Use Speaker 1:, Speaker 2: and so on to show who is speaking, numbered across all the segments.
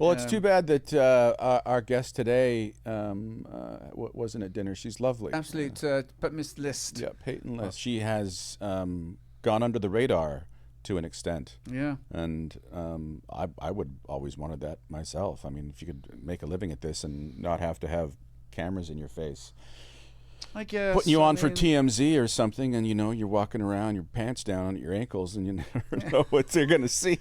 Speaker 1: Well, it's too bad that our guest today wasn't at dinner. She's lovely.
Speaker 2: Absolute, but Miss List.
Speaker 1: Yeah, Peyton List. She has gone under the radar to an extent.
Speaker 2: Yeah.
Speaker 1: And I would always wanted that myself. I mean, if you could make a living at this and not have to have cameras in your face.
Speaker 2: I guess.
Speaker 1: Putting you on for TMZ or something, and you're walking around, your pants down at your ankles, and you never know what they're going to see.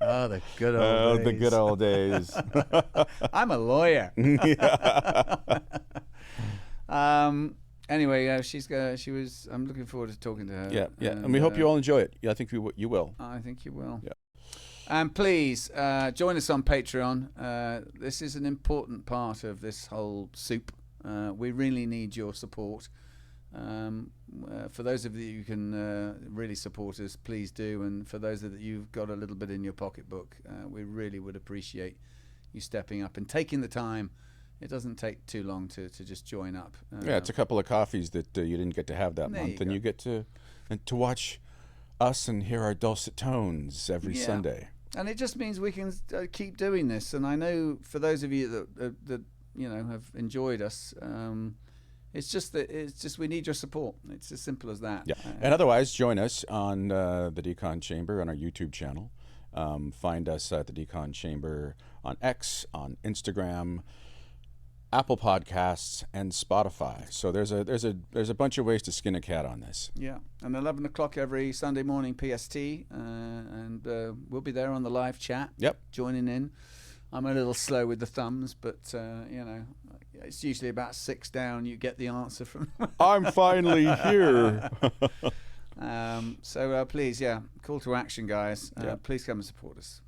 Speaker 2: Oh, the good old days.
Speaker 1: The good old days.
Speaker 2: I'm a lawyer. Anyway, she was. I'm looking forward to talking to her.
Speaker 1: Yeah, and we hope you all enjoy it. Yeah, I think you will.
Speaker 2: I think you will.
Speaker 1: Yeah.
Speaker 2: And please join us on Patreon. This is an important part of this whole soup. We really need your support. For those of you who can really support us, please do. And for those of you who've got a little bit in your pocketbook, we really would appreciate you stepping up and taking the time. It doesn't take too long to just join up.
Speaker 1: Yeah, it's a couple of coffees that you didn't get to have that month, and you get to watch us and hear our dulcet tones every Sunday.
Speaker 2: And it just means we can keep doing this. And I know for those of you that have enjoyed us, it's just we need your support. It's as simple as that.
Speaker 1: Yeah. And otherwise, join us on the Decon Chamber on our YouTube channel. Find us at the Decon Chamber on X, on Instagram, Apple Podcasts, and Spotify. So there's a bunch of ways to skin a cat on this.
Speaker 2: Yeah, and 11 o'clock every Sunday morning PST, and we'll be there on the live chat.
Speaker 1: Yep,
Speaker 2: joining in. I'm a little slow with the thumbs, but it's usually about 6 down. You get the answer from.
Speaker 1: I'm finally here.
Speaker 2: So please, call to action, guys. Please come and support us.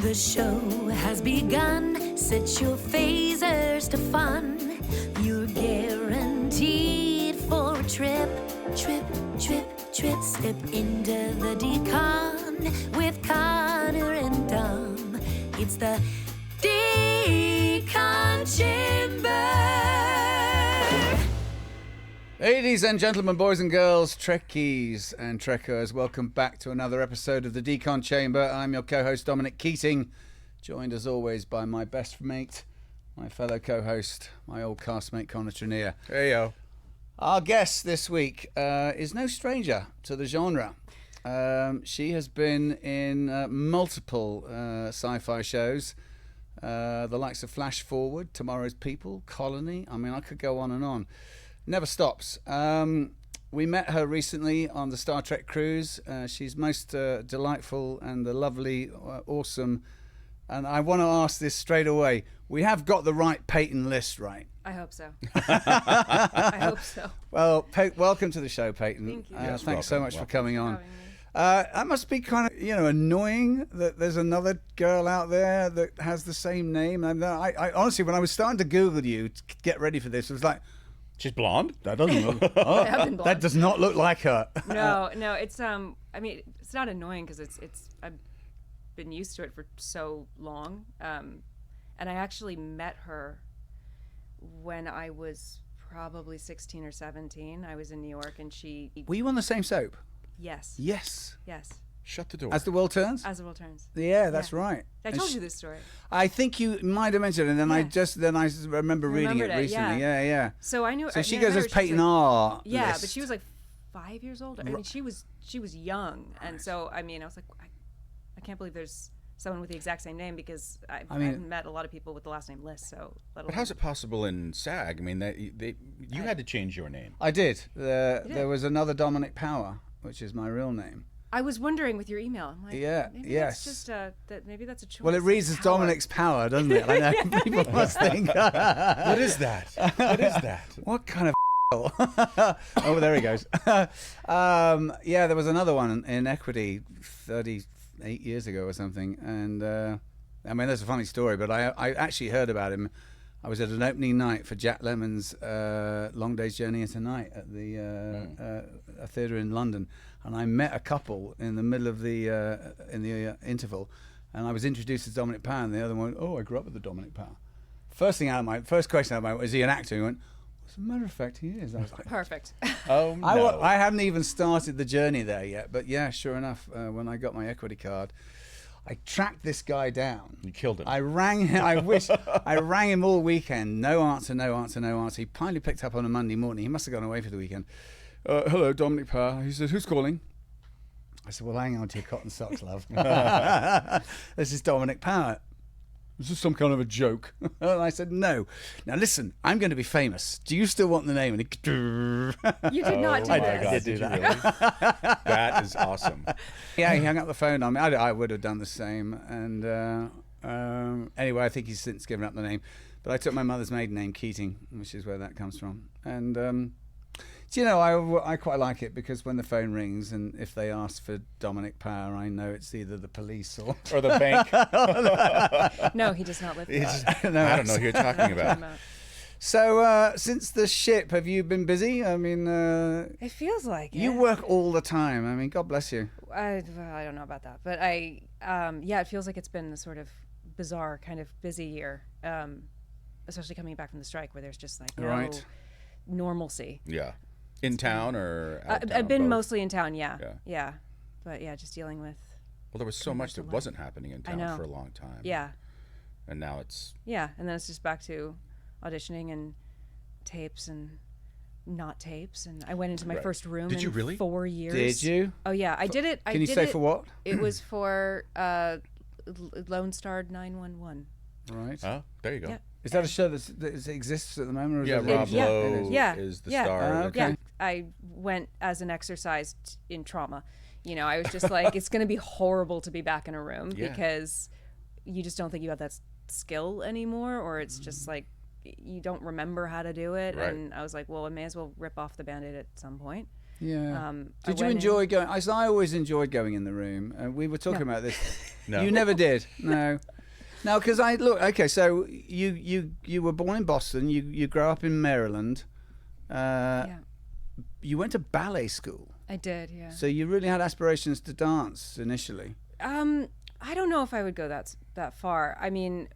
Speaker 3: The show has begun. Set your phasers to fun. You're guaranteed for a trip. Step into the Decon with Connor and Dom. It's the Decon Chamber.
Speaker 2: Ladies and gentlemen, boys and girls, Trekkies and Trekkers, welcome back to another episode of the Decon Chamber. I'm your co-host, Dominic Keating, joined as always by my best mate, my fellow co-host, my old castmate, Connor Trinneer.
Speaker 1: Hey, yo.
Speaker 2: Our guest this week is no stranger to the genre. She has been in multiple sci-fi shows, the likes of Flash Forward, Tomorrow's People, Colony. I mean, I could go on and on. Never stops. We met her recently on the Star Trek cruise. She's most delightful and the lovely, awesome. And I want to ask this straight away. We have got the right Peyton List, right?
Speaker 4: I hope so. I hope so.
Speaker 2: Well, welcome to the show, Peyton.
Speaker 4: Thank you.
Speaker 2: Yes, thanks so much for coming on.
Speaker 4: Having me.
Speaker 2: That must be kind of, annoying that there's another girl out there that has the same name. And I honestly, when I was starting to Google you to get ready for this, it was like,
Speaker 1: she's blonde?
Speaker 2: That doesn't look.
Speaker 4: I have been blonde.
Speaker 2: That does not look like her.
Speaker 4: No, it's I mean, it's not annoying because I've been used to it for so long, and I actually met her when I was probably 16 or 17. I was in New York, and she.
Speaker 2: Were you on the same soap?
Speaker 4: Yes.
Speaker 2: Yes.
Speaker 1: Shut the door.
Speaker 2: As the World Turns?
Speaker 4: As the World Turns.
Speaker 2: Yeah, that's right.
Speaker 4: I told you this story.
Speaker 2: I think you might have mentioned it, and then I remember reading it recently. Yeah.
Speaker 4: So I knew.
Speaker 2: So she goes as Peyton R.
Speaker 4: Yeah,
Speaker 2: List.
Speaker 4: but she was like 5 years older. I mean, she was young, and so I mean, I was like, I can't believe there's someone with the exact same name, because I haven't met a lot of people with the last name List. So,
Speaker 1: but how's it possible in SAG? I mean, you had to change your name.
Speaker 2: I did. There was another Dominic Power, which is my real name.
Speaker 4: I was wondering with your email. I'm like,
Speaker 2: yes.
Speaker 4: That's just maybe that's a choice.
Speaker 2: Well, it reads as Dominic's Power, doesn't it? I know people must think.
Speaker 1: What is that? What is that?
Speaker 2: What kind of oh, there he goes. Yeah, there was another one in Equity 38 years ago or something, and I mean, that's a funny story, but I actually heard about him. I was at an opening night for Jack Lemmon's Long Day's Journey into Night at the a theatre in London, and I met a couple in the middle of the interval, and I was introduced as Dominic Power, and the other one went, "Oh, I grew up with the Dominic Power." First question out of my mouth was, "Is he an actor?" He went, As a matter of fact, he is. I was like,
Speaker 4: Perfect.
Speaker 1: Oh no!
Speaker 2: I haven't even started the journey there yet, but yeah, sure enough, when I got my equity card, I tracked this guy down.
Speaker 1: You killed him.
Speaker 2: I rang him. I rang him all weekend. No answer. He finally picked up on a Monday morning. He must have gone away for the weekend. Hello, Dominic Power. He said, "Who's calling?" I said, "Well, hang on to your cotton socks, love. This is Dominic Power. Is this some kind of a joke?" And I said, "No. Now listen, I'm going to be famous. Do you still want the name?" And he,
Speaker 4: You did not do
Speaker 1: Oh my
Speaker 4: this.
Speaker 1: God,
Speaker 2: did do
Speaker 1: you
Speaker 2: that.
Speaker 1: really? That is awesome.
Speaker 2: yeah, he hung up the phone on me. I would have done the same. And anyway, I think he's since given up the name. But I took my mother's maiden name, Keating, which is where that comes from. And do you know, I quite like it because when the phone rings and if they ask for Dominic Power, I know it's either the police or
Speaker 1: Or the bank.
Speaker 4: No, he does not live there.
Speaker 2: No,
Speaker 1: I don't know who you're talking about.
Speaker 2: So since the ship, have you been busy? I mean,
Speaker 4: It feels like
Speaker 2: you
Speaker 4: it.
Speaker 2: work all the time. I mean, God bless you.
Speaker 4: I don't know about that, but it feels like it's been a sort of bizarre kind of busy year, especially coming back from the strike where there's just like no
Speaker 2: Right.
Speaker 4: normalcy.
Speaker 1: Yeah. In town or out of town?
Speaker 4: I've been
Speaker 1: Both?
Speaker 4: mostly in town, yeah.
Speaker 1: Yeah.
Speaker 4: But yeah, just dealing with,
Speaker 1: Well, there was so much that wasn't happening in town
Speaker 4: know.
Speaker 1: for a long time.
Speaker 4: yeah,
Speaker 1: And now it's
Speaker 4: and then it's just back to auditioning and tapes and not tapes, and I went into my
Speaker 1: Right.
Speaker 4: first room
Speaker 1: Did
Speaker 4: in
Speaker 1: you really?
Speaker 4: 4 years.
Speaker 2: Did you?
Speaker 4: Oh yeah, I did it.
Speaker 2: Can you say for what?
Speaker 4: It was for Lone Star 911.
Speaker 2: Right.
Speaker 1: oh, there you go.
Speaker 4: Yeah.
Speaker 2: Is that a show that exists at the moment? Or is
Speaker 1: Yeah,
Speaker 2: it
Speaker 1: Rob
Speaker 4: yeah,
Speaker 1: Lowe
Speaker 4: it is. Yeah,
Speaker 1: is the
Speaker 4: yeah.
Speaker 1: star.
Speaker 2: Okay.
Speaker 4: Yeah, I went as an exercise in trauma. You know, I was just like, it's going to be horrible to be back in a room
Speaker 1: Yeah.
Speaker 4: because you just don't think you have that skill anymore, or it's just like you don't remember how to do it.
Speaker 1: Right.
Speaker 4: And I was like, well, I may as well rip off the Band-Aid at some point.
Speaker 2: Yeah.
Speaker 4: I
Speaker 2: Did you
Speaker 4: went
Speaker 2: enjoy going? I always enjoyed going in the room. We were talking about this.
Speaker 1: No.
Speaker 2: You never did. No. No, because okay. So you were born in Boston. You grew up in Maryland.
Speaker 4: Yeah,
Speaker 2: You went to ballet school.
Speaker 4: I did. Yeah.
Speaker 2: So you really had aspirations to dance initially.
Speaker 4: I don't know if I would go that far. I mean,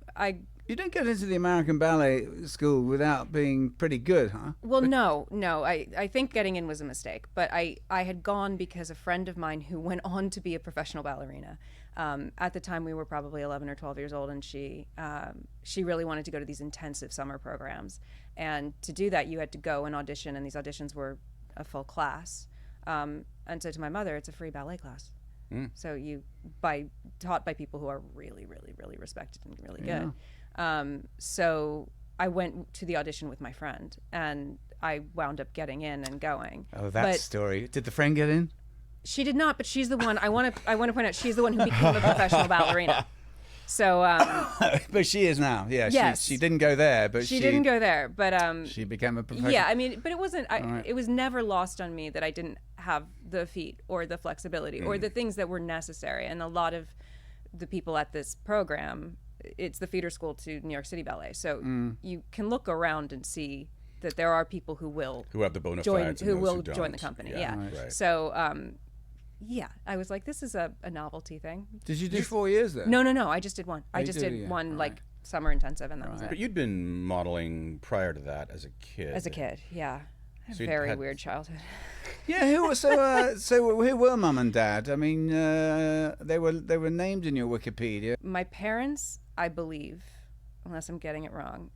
Speaker 2: You didn't get into the American Ballet School without being pretty good, huh?
Speaker 4: Well, no. I think getting in was a mistake, but I had gone because a friend of mine who went on to be a professional ballerina. At the time, we were probably 11 or 12 years old, and she really wanted to go to these intensive summer programs. And to do that, you had to go and audition, and these auditions were a full class. And so to my mother, it's a free ballet class. So taught by people who are really, really, really respected and really good. So I went to the audition with my friend, and I wound up getting in and going.
Speaker 2: Oh, that story. Did the friend get in?
Speaker 4: She did not, but she's the one. I want to point out she's the one who became a professional ballerina. So,
Speaker 2: But she is now. Yeah.
Speaker 4: Yes.
Speaker 2: She didn't go there, but
Speaker 4: she didn't go there. But
Speaker 2: she became a professional.
Speaker 4: yeah, I mean, but it wasn't.
Speaker 2: Right.
Speaker 4: It was never lost on me that I didn't have the feet or the flexibility or the things that were necessary. And a lot of the people at this program, it's the feeder school to New York City Ballet. So you can look around and see that there are people who have the bona fides, who will join the company. Yeah.
Speaker 1: Right.
Speaker 4: So yeah, I was like, this is a novelty thing.
Speaker 2: Did you do 4 years there?
Speaker 4: No. I just did one. I just did
Speaker 2: yeah.
Speaker 4: one
Speaker 2: Right.
Speaker 4: like summer intensive, and that was
Speaker 1: But
Speaker 4: it.
Speaker 1: you'd been modeling prior to that as a kid.
Speaker 4: As a kid, yeah.
Speaker 1: So you'd
Speaker 4: Very
Speaker 1: had-
Speaker 4: weird childhood.
Speaker 2: Yeah. So who were Mum and Dad? I mean, they were named in your Wikipedia.
Speaker 4: My parents, I believe, unless I'm getting it wrong,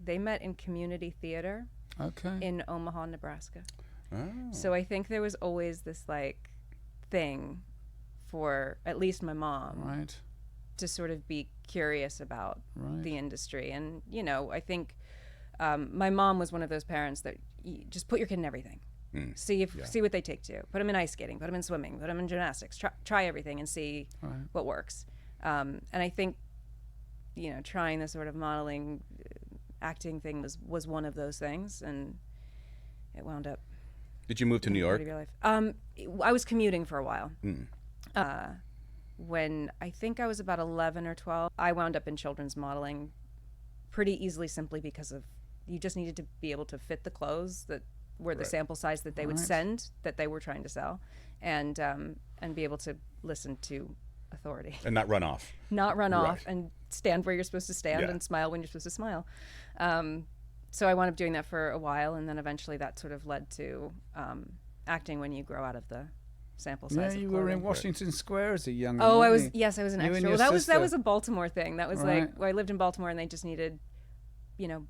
Speaker 4: they met in community theater
Speaker 2: Okay.
Speaker 4: in Omaha, Nebraska.
Speaker 1: Oh.
Speaker 4: So I think there was always this like thing for at least my mom
Speaker 2: Right.
Speaker 4: to sort of be curious about
Speaker 2: Right.
Speaker 4: the industry. And, you know, I think my mom was one of those parents that just put your kid in everything. See what they take to. Put them in ice skating, put them in swimming, put them in gymnastics. Try everything and see what works. And I think, you know, trying this sort of modeling, acting thing was one of those things, and it wound up.
Speaker 1: Did you move to New York?
Speaker 4: Your life. I was commuting for a while. When I think I was about 11 or 12, I wound up in children's modeling pretty easily, simply because of you just needed to be able to fit the clothes that were the sample size that they would send, that they were trying to sell, and be able to listen to authority.
Speaker 1: And not run off.
Speaker 4: Not run off and stand where you're supposed to stand
Speaker 1: Yeah.
Speaker 4: and smile when you're supposed to smile. so I wound up doing that for a while, and then eventually that sort of led to acting when you grow out of the sample size.
Speaker 2: Yeah,
Speaker 4: of
Speaker 2: you were in
Speaker 4: clothing.
Speaker 2: Washington Square as a young.
Speaker 4: Oh, I
Speaker 2: weren't
Speaker 4: was.
Speaker 2: you?
Speaker 4: Yes, I was an
Speaker 2: You and
Speaker 4: extra.
Speaker 2: your
Speaker 4: Well, that
Speaker 2: sister.
Speaker 4: was a Baltimore thing. That was
Speaker 2: Right.
Speaker 4: like I lived in Baltimore, and they just needed,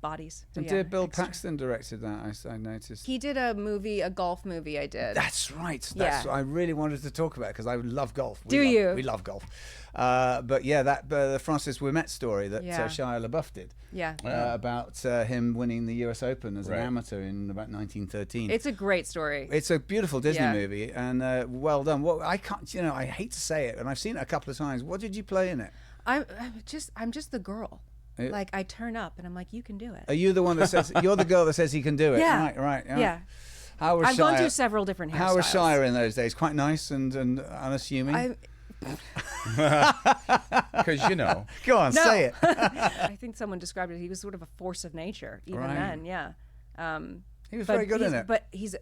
Speaker 4: bodies. So,
Speaker 2: And
Speaker 4: yeah,
Speaker 2: Bill
Speaker 4: extra.
Speaker 2: Paxton directed that. I noticed.
Speaker 4: He did a golf movie. I did.
Speaker 2: That's right.
Speaker 4: Yeah.
Speaker 2: I really wanted to talk about because I love golf.
Speaker 4: Do you?
Speaker 2: We love golf. But yeah, that the Francis Ouimet story that
Speaker 4: Yeah.
Speaker 2: Shia LaBeouf did
Speaker 4: Yeah.
Speaker 2: about him winning the U.S. Open as an
Speaker 1: Right.
Speaker 2: amateur in about 1913.
Speaker 4: It's a great story.
Speaker 2: It's a beautiful Disney
Speaker 4: Yeah.
Speaker 2: movie and well done. Well, I can't. I hate to say it, and I've seen it a couple of times. What did you play in it?
Speaker 4: I'm just the girl.
Speaker 2: It-
Speaker 4: Like I turn up and I'm like, you can do it.
Speaker 2: Are you the one that says you're the girl that says he can do it?
Speaker 4: Yeah.
Speaker 2: Right.
Speaker 4: Yeah.
Speaker 2: How was
Speaker 4: I've gone
Speaker 2: Shia-
Speaker 4: through several different hairstyles.
Speaker 2: How was Shia in those days? Quite nice and unassuming.
Speaker 1: Because
Speaker 2: Go on,
Speaker 4: No.
Speaker 2: say it.
Speaker 4: I think someone described it. He was sort of a force of nature, even
Speaker 2: Right.
Speaker 4: then. Yeah.
Speaker 2: He was very good in it.
Speaker 4: But he's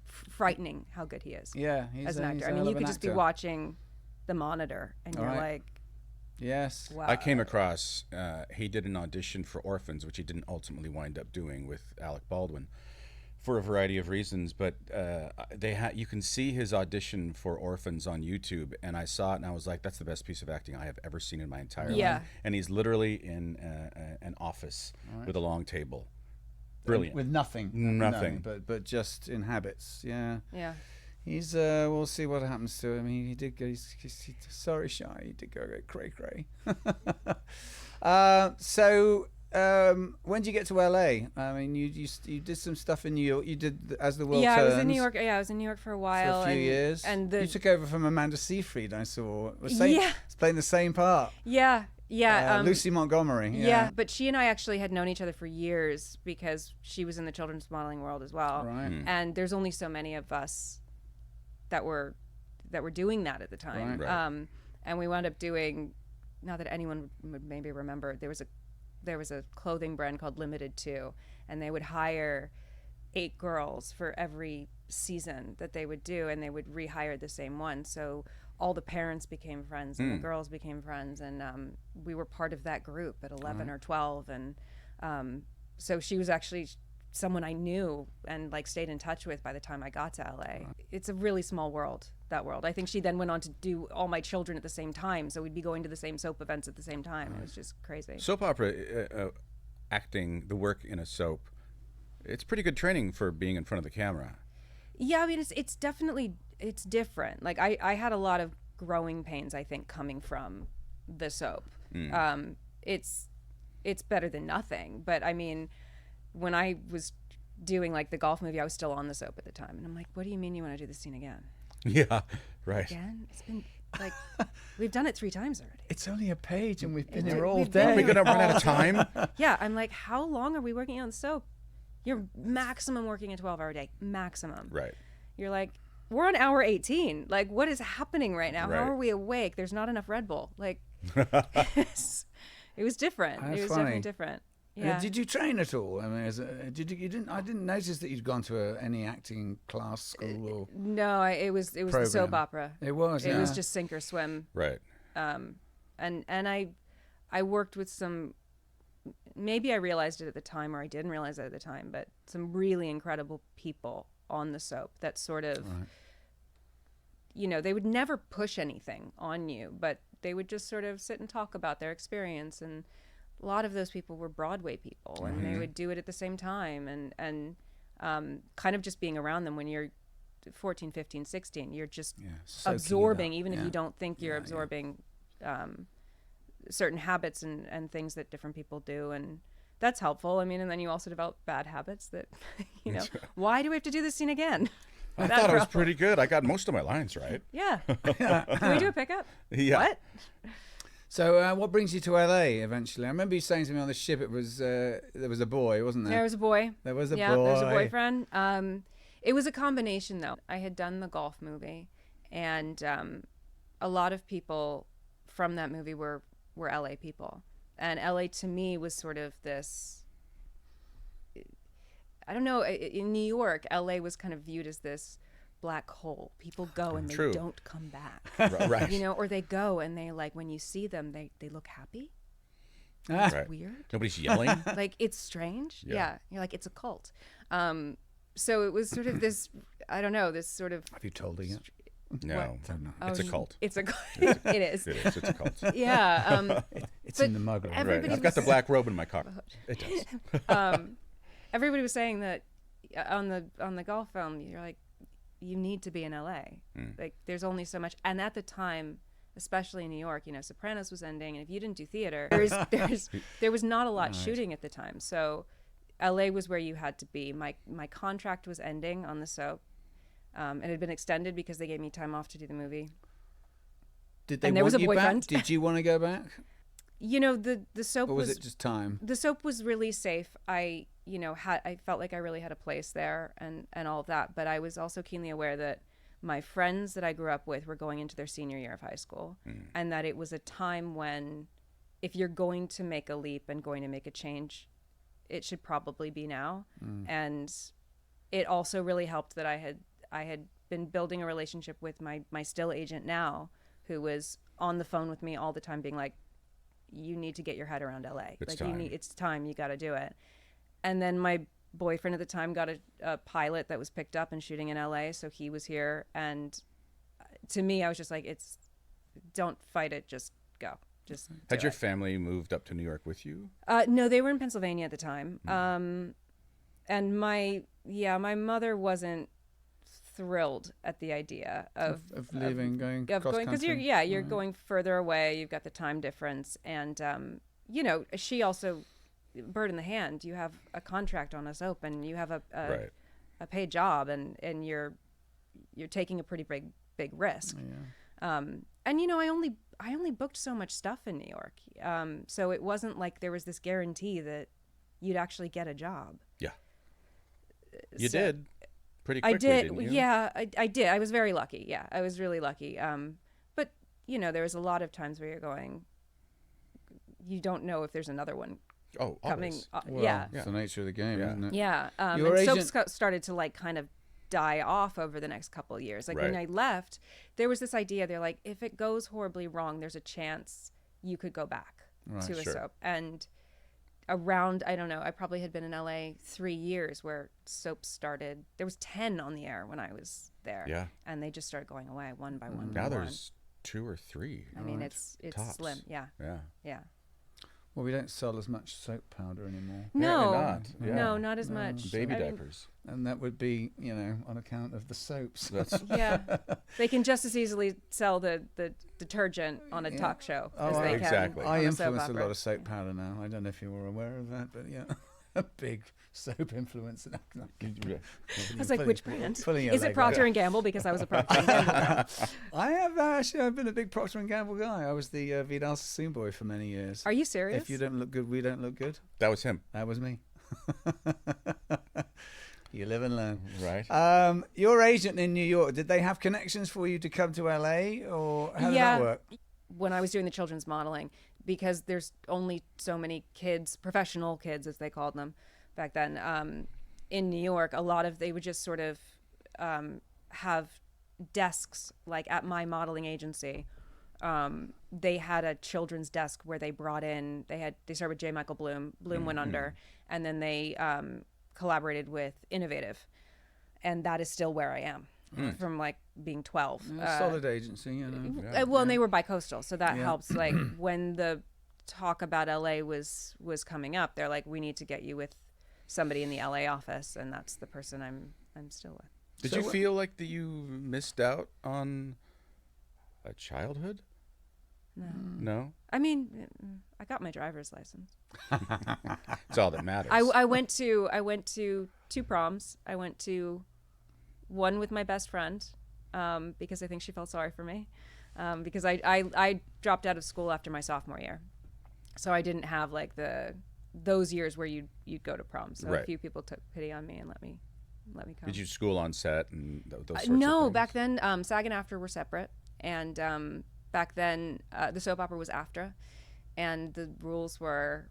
Speaker 4: frightening how good he is
Speaker 2: Yeah, he's
Speaker 4: as an actor.
Speaker 2: he's
Speaker 4: I
Speaker 2: a
Speaker 4: mean,
Speaker 2: hell
Speaker 4: you
Speaker 2: of
Speaker 4: could
Speaker 2: an
Speaker 4: just be
Speaker 2: actor.
Speaker 4: watching the monitor and you're
Speaker 2: Right.
Speaker 4: like,
Speaker 2: Yes.
Speaker 4: wow.
Speaker 1: I came across, he did an audition for Orphans, which he didn't ultimately wind up doing with Alec Baldwin for a variety of reasons. But you can see his audition for Orphans on YouTube, and I saw it and I was like, that's the best piece of acting I have ever seen in my entire
Speaker 4: Yeah.
Speaker 1: life. And he's literally in an office with a long table. Brilliant.
Speaker 2: With nothing.
Speaker 1: Nothing.
Speaker 2: But just in habits. Yeah.
Speaker 4: Yeah.
Speaker 2: He's we'll see what happens to him. He did go. He's sorry, Shy. He did go cray cray. So when did you get to LA? I mean, you did some stuff in New York. You did As the World
Speaker 4: Yeah,
Speaker 2: Turns.
Speaker 4: I was in New York. Yeah, I was in New York for a
Speaker 2: For
Speaker 4: while.
Speaker 2: a few
Speaker 4: and,
Speaker 2: years.
Speaker 4: And
Speaker 2: you took over from Amanda Seyfried. I saw. It's playing the same part.
Speaker 4: Yeah.
Speaker 2: Lucy Montgomery.
Speaker 4: Yeah, but she and I actually had known each other for years because she was in the children's modeling world as well.
Speaker 2: Right.
Speaker 4: And there's only so many of us that were doing that at the time.
Speaker 1: Right.
Speaker 4: And we wound up doing, not that anyone would maybe remember, there was a clothing brand called Limited 2, and they would hire 8 girls for every season that they would do, and they would rehire the same one. So all the parents became friends and the girls became friends, and we were part of that group at 11 or 12, and so she was actually someone I knew and like stayed in touch with by the time I got to LA. It's a really small world, that world. I think she then went on to do All My Children at the same time, so we'd be going to the same soap events at the same time. It was just crazy.
Speaker 1: Soap opera acting, the work in a soap, it's pretty good training for being in front of the camera.
Speaker 4: Yeah, I mean, it's definitely, it's different. Like I had a lot of growing pains, I think, coming from the soap. It's better than nothing. But I mean, when I was doing like the golf movie, I was still on the soap at the time. And I'm like, what do you mean you want to do this scene again?
Speaker 1: Yeah, right.
Speaker 4: Again? It's been like, we've done it 3 times already.
Speaker 2: It's only a page, and we've been
Speaker 4: It's-
Speaker 2: here all
Speaker 4: we've been
Speaker 2: day.
Speaker 1: Are we going to run out of time?
Speaker 4: Yeah, I'm like, how long are we working on the soap? You're maximum working a 12-hour day, maximum.
Speaker 1: Right.
Speaker 4: You're like, we're on hour 18. Like, what is happening right now?
Speaker 1: Right.
Speaker 4: How are we awake? There's not enough Red Bull. Like, it was different.
Speaker 2: That's
Speaker 4: It was
Speaker 2: funny.
Speaker 4: definitely different. Yeah.
Speaker 2: Did you train at all? I mean, you didn't. I didn't notice that you'd gone to any acting class, school, or
Speaker 4: No, it was the soap
Speaker 2: program.
Speaker 4: opera.
Speaker 2: it was.
Speaker 4: It was just sink or swim.
Speaker 1: Right.
Speaker 4: And I worked with some, maybe I realized it at the time or I didn't realize it at the time, but some really incredible people on the soap that sort of, you know, they would never push anything on you, but they would just sort of sit and talk about their experience. And a lot of those people were Broadway people, and they would do it at the same time. And kind of just being around them when you're 14, 15, 16, you're just
Speaker 2: soaking it
Speaker 4: absorbing,
Speaker 2: up.
Speaker 4: even if
Speaker 2: Yeah.
Speaker 4: you don't think you're absorbing certain habits and things that different people do. And that's helpful. I mean, and then you also develop bad habits that, you know, why do we have to do this scene again?
Speaker 1: I
Speaker 4: That
Speaker 1: thought I was
Speaker 4: problem.
Speaker 1: pretty good. I got most of my lines right.
Speaker 4: Yeah. Can we do a pickup?
Speaker 1: Yeah.
Speaker 4: What?
Speaker 2: So, what brings you to LA eventually? I remember you saying to me on the ship, it was there was a boy, wasn't there?
Speaker 4: There was a boy.
Speaker 2: There was a
Speaker 4: Yeah,
Speaker 2: boy.
Speaker 4: there was a boyfriend. It was a combination, though. I had done the golf movie, and a lot of people from that movie were LA people. And LA to me was sort of this, I don't know, in New York, LA was kind of viewed as this black hole. People go and they
Speaker 1: True.
Speaker 4: don't come back.
Speaker 1: Right.
Speaker 4: You know, or they go and they, like, when you see them, they look happy.
Speaker 1: Right.
Speaker 4: Weird.
Speaker 1: Nobody's yelling.
Speaker 4: Like, it's strange.
Speaker 1: Yeah.
Speaker 4: Yeah. You're like, it's a cult. So it was sort of this, I don't know, this sort of.
Speaker 2: Have you told her yet?
Speaker 1: No, it's a cult.
Speaker 4: It's a it is.
Speaker 1: It is. It's a cult.
Speaker 4: Yeah.
Speaker 2: It's
Speaker 4: But
Speaker 2: in the mug. Right?
Speaker 4: everybody
Speaker 1: Right. I've got the
Speaker 4: was-
Speaker 1: black robe in my car. It does.
Speaker 4: Everybody was saying that on the golf film, you're like, you need to be in LA. Like, there's only so much. And at the time, especially in New York, Sopranos was ending, and if you didn't do theater, there was not a lot shooting at the time. So LA was where you had to be. My contract was ending on the soap. It had been extended because they gave me time off to do the movie.
Speaker 2: Did they
Speaker 4: And there
Speaker 2: want
Speaker 4: was a
Speaker 2: you
Speaker 4: boyfriend.
Speaker 2: back? Did you want to go back?
Speaker 4: The soap
Speaker 2: Or was it just time?
Speaker 4: the soap was really safe. I felt like I really had a place there and all of that. But I was also keenly aware that my friends that I grew up with were going into their senior year of high school, and that it was a time when, if you're going to make a leap and going to make a change, it should probably be now. And it also really helped that I had been building a relationship with my still agent now, who was on the phone with me all the time, being like, you need to get your head around LA.
Speaker 1: It's
Speaker 4: It's time. You got to do it. And then my boyfriend at the time got a pilot that was picked up and shooting in LA, so he was here. And to me, I was just like, don't fight it, just go. Just
Speaker 1: Had
Speaker 4: do
Speaker 1: your
Speaker 4: it.
Speaker 1: family moved up to New York with you?
Speaker 4: No, they were in Pennsylvania at the time. And my mother wasn't thrilled at the idea of
Speaker 2: leaving, going
Speaker 4: of
Speaker 2: cross
Speaker 4: going, because
Speaker 2: country?
Speaker 4: you're going further away. You've got the time difference, and she also, bird in the hand. You have a contract on a soap, and you have
Speaker 1: Right.
Speaker 4: a paid job, and you're taking a pretty big risk. And I only booked so much stuff in New York, so it wasn't like there was this guarantee that you'd actually get a job.
Speaker 1: Yeah. You
Speaker 4: So-
Speaker 1: did pretty
Speaker 4: I
Speaker 1: quickly,
Speaker 4: did.
Speaker 1: didn't you?
Speaker 4: Yeah, I did. I was very lucky. Yeah, I was really lucky. But there was a lot of times where you're going, you don't know if there's another one
Speaker 1: Oh,
Speaker 4: coming.
Speaker 1: always.
Speaker 2: Well,
Speaker 4: Yeah.
Speaker 2: it's the nature of the game,
Speaker 1: Yeah.
Speaker 2: isn't it?
Speaker 4: Yeah.
Speaker 2: Your
Speaker 4: and
Speaker 2: agent-
Speaker 4: soaps started to kind of die off over the next couple of years. Like, when
Speaker 1: Right.
Speaker 4: I left, there was this idea. They're like, if it goes horribly wrong, there's a chance you could go back to a
Speaker 1: Sure.
Speaker 4: soap. And around, I don't know, I probably had been in LA 3 years where soaps started. There was 10 on the air when I was there.
Speaker 1: Yeah.
Speaker 4: And they just started going away one by one.
Speaker 1: Now
Speaker 4: by one.
Speaker 1: there's 2 or 3.
Speaker 4: I mean, it's
Speaker 1: Tops.
Speaker 4: slim. Yeah.
Speaker 1: Yeah.
Speaker 4: Yeah.
Speaker 2: Well, we don't sell as much soap powder anymore.
Speaker 4: No,
Speaker 1: not. Yeah.
Speaker 4: no, not as much.
Speaker 1: Baby
Speaker 4: I mean,
Speaker 1: diapers.
Speaker 2: And that would be, on account of the soaps.
Speaker 1: That's
Speaker 4: yeah, they can just as easily sell the detergent on a talk show as they can.
Speaker 1: Exactly.
Speaker 2: I
Speaker 4: on a soap
Speaker 2: influence a
Speaker 4: opera.
Speaker 2: lot of soap powder now. I don't know if you were aware of that, but yeah, a big soap influencer.
Speaker 4: I was like, which brand?
Speaker 2: pulling your
Speaker 4: Is it
Speaker 2: leg
Speaker 4: Procter
Speaker 2: out.
Speaker 4: and Gamble? Because I was a Procter and Gamble girl.
Speaker 2: I have I've been a big Procter and Gamble guy. I was the Vidal Sassoon boy for many years.
Speaker 4: Are you serious?
Speaker 2: If you don't look good, we don't look good.
Speaker 1: that was him,
Speaker 2: That was me. You live and learn.
Speaker 1: right?
Speaker 2: Your agent in New York, did they have connections for you to come to LA, or how did
Speaker 4: Yeah.
Speaker 2: that work?
Speaker 4: When I was doing the children's modeling, because there's only so many kids, professional kids as they called them back then, in New York, they would just sort of have desks, like at my modeling agency. They had a children's desk where they brought in, they started with J. Michael Bloom. Bloom went under, and then they collaborated with Innovative. And that is still where I am from like being 12.
Speaker 2: Solid agency,
Speaker 4: And they were bi-coastal, so that helps. Like, when the talk about LA was coming up, they're like, we need to get you with somebody in the LA office, and that's the person I'm still with.
Speaker 1: Did you feel like that you missed out on a childhood? No.
Speaker 4: I mean, I got my driver's license.
Speaker 1: It's all that matters.
Speaker 4: I went to 2 proms. I went to one with my best friend because I think she felt sorry for me because I dropped out of school after my sophomore year, so I didn't have like those years where you'd go to prom. So
Speaker 1: Right.
Speaker 4: a few people took pity on me and let me come.
Speaker 1: Did you school on set and those sorts of
Speaker 4: No,
Speaker 1: things?
Speaker 4: back then SAG and AFTRA were separate, and back then the soap opera was AFTRA, and the rules were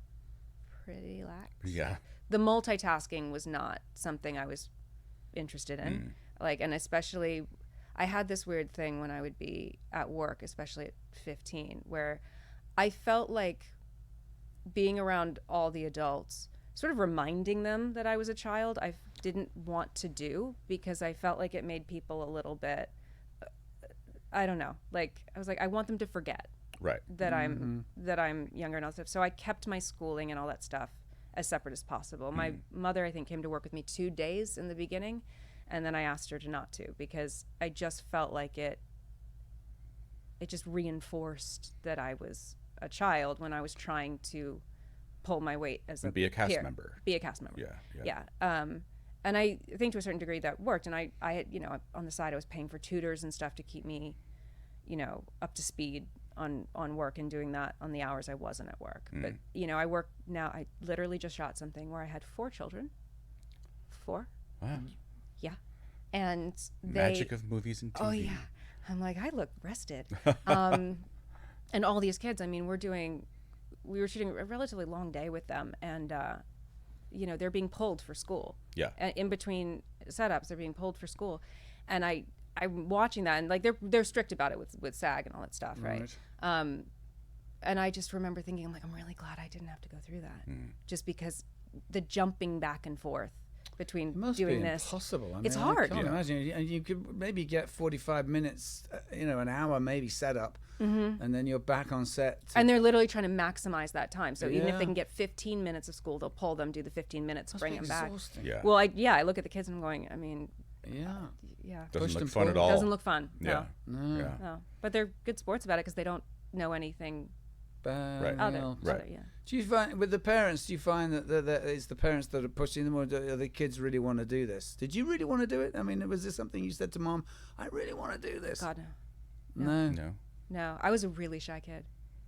Speaker 4: pretty lax.
Speaker 1: Yeah.
Speaker 4: The multitasking was not something I was interested in. Like, and especially, I had this weird thing when I would be at work, especially at 15, where I felt like being around all the adults, sort of reminding them that I was a child, I didn't want to do, because I felt like it made people a little bit, I don't know, like I was like, I want them to forget that I'm younger and all that stuff. So I kept my schooling and all that stuff as separate as possible. My mother, I think, came to work with me 2 days in the beginning, and then I asked her to not to, because I just felt like it just reinforced that I was a child when I was trying to pull my weight as
Speaker 1: be a cast
Speaker 4: peer.
Speaker 1: member.
Speaker 4: Be a cast member.
Speaker 1: Yeah.
Speaker 4: And I think to a certain degree that worked. And I had, on the side, I was paying for tutors and stuff to keep me, up to speed on work, and doing that on the hours I wasn't at work. But, I work now. I literally just shot something where I had 4 children. 4.
Speaker 1: Wow.
Speaker 4: Yeah. And
Speaker 1: Magic of movies and TV.
Speaker 4: Oh, yeah. I'm like, I look rested. And all these kids, I mean, we were shooting a relatively long day with them, and they're being pulled for school.
Speaker 1: Yeah.
Speaker 4: And in between setups, they're being pulled for school, and I'm watching that, and like they're strict about it with SAG and all that stuff, right? And I just remember thinking, I'm like, I'm really glad I didn't have to go through that, just because the jumping back and forth between
Speaker 2: It must
Speaker 4: doing
Speaker 2: be
Speaker 4: this.
Speaker 2: impossible. I mean,
Speaker 4: It's hard.
Speaker 2: I can't imagine. And you could maybe get 45 minutes, an hour maybe set up, and then you're back on set.
Speaker 4: And they're literally trying to maximize that time. So even if
Speaker 2: Yeah.
Speaker 4: they can get 15 minutes of school, they'll pull them, do the 15 minutes, bring them back.
Speaker 2: Exhausting.
Speaker 1: Yeah.
Speaker 4: Well, I look at the kids and I'm going, I mean,
Speaker 2: Yeah.
Speaker 4: yeah.
Speaker 1: Doesn't
Speaker 2: pushed
Speaker 1: look
Speaker 2: and
Speaker 1: fun at
Speaker 2: pulled.
Speaker 1: all.
Speaker 4: Doesn't look fun.
Speaker 1: Yeah. Yeah.
Speaker 4: No. But they're good sports about it because they don't know anything
Speaker 2: Bad.
Speaker 4: other.
Speaker 1: Right.
Speaker 4: Yeah.
Speaker 2: Do you find with the parents? Do you find that it's the parents that are pushing them, or do the kids really want to do this? Did you really want to do it? I mean, was this something you said to Mom? I really want to do this.
Speaker 4: God, no.
Speaker 2: No.
Speaker 4: No. I was a really shy kid.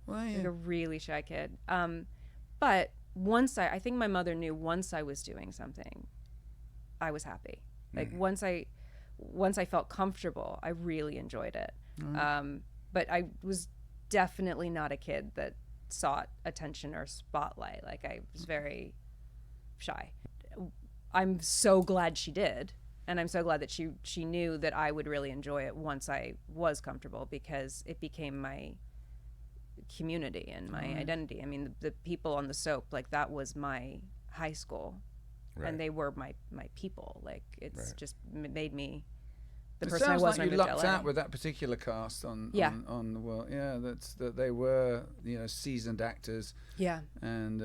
Speaker 2: Well,
Speaker 4: Like
Speaker 2: yeah.
Speaker 4: a really shy kid. But once I think my mother knew once I was doing something, I was happy. Like once I felt comfortable, I really enjoyed it. But I was definitely not a kid that sought attention or spotlight. Like I was very shy. I'm so glad she did, and I'm so glad that she knew that I would really enjoy it once I was comfortable, because it became my community and my identity. I mean, the people on the soap, like that was my high school, and they were my people. Like it's just made me the
Speaker 2: It
Speaker 4: person I
Speaker 2: sounds
Speaker 4: was
Speaker 2: like
Speaker 4: when
Speaker 2: you
Speaker 4: I moved to
Speaker 2: lucked
Speaker 4: LA.
Speaker 2: out with that particular cast on the world. Yeah, that they were seasoned actors.
Speaker 4: Yeah.
Speaker 2: And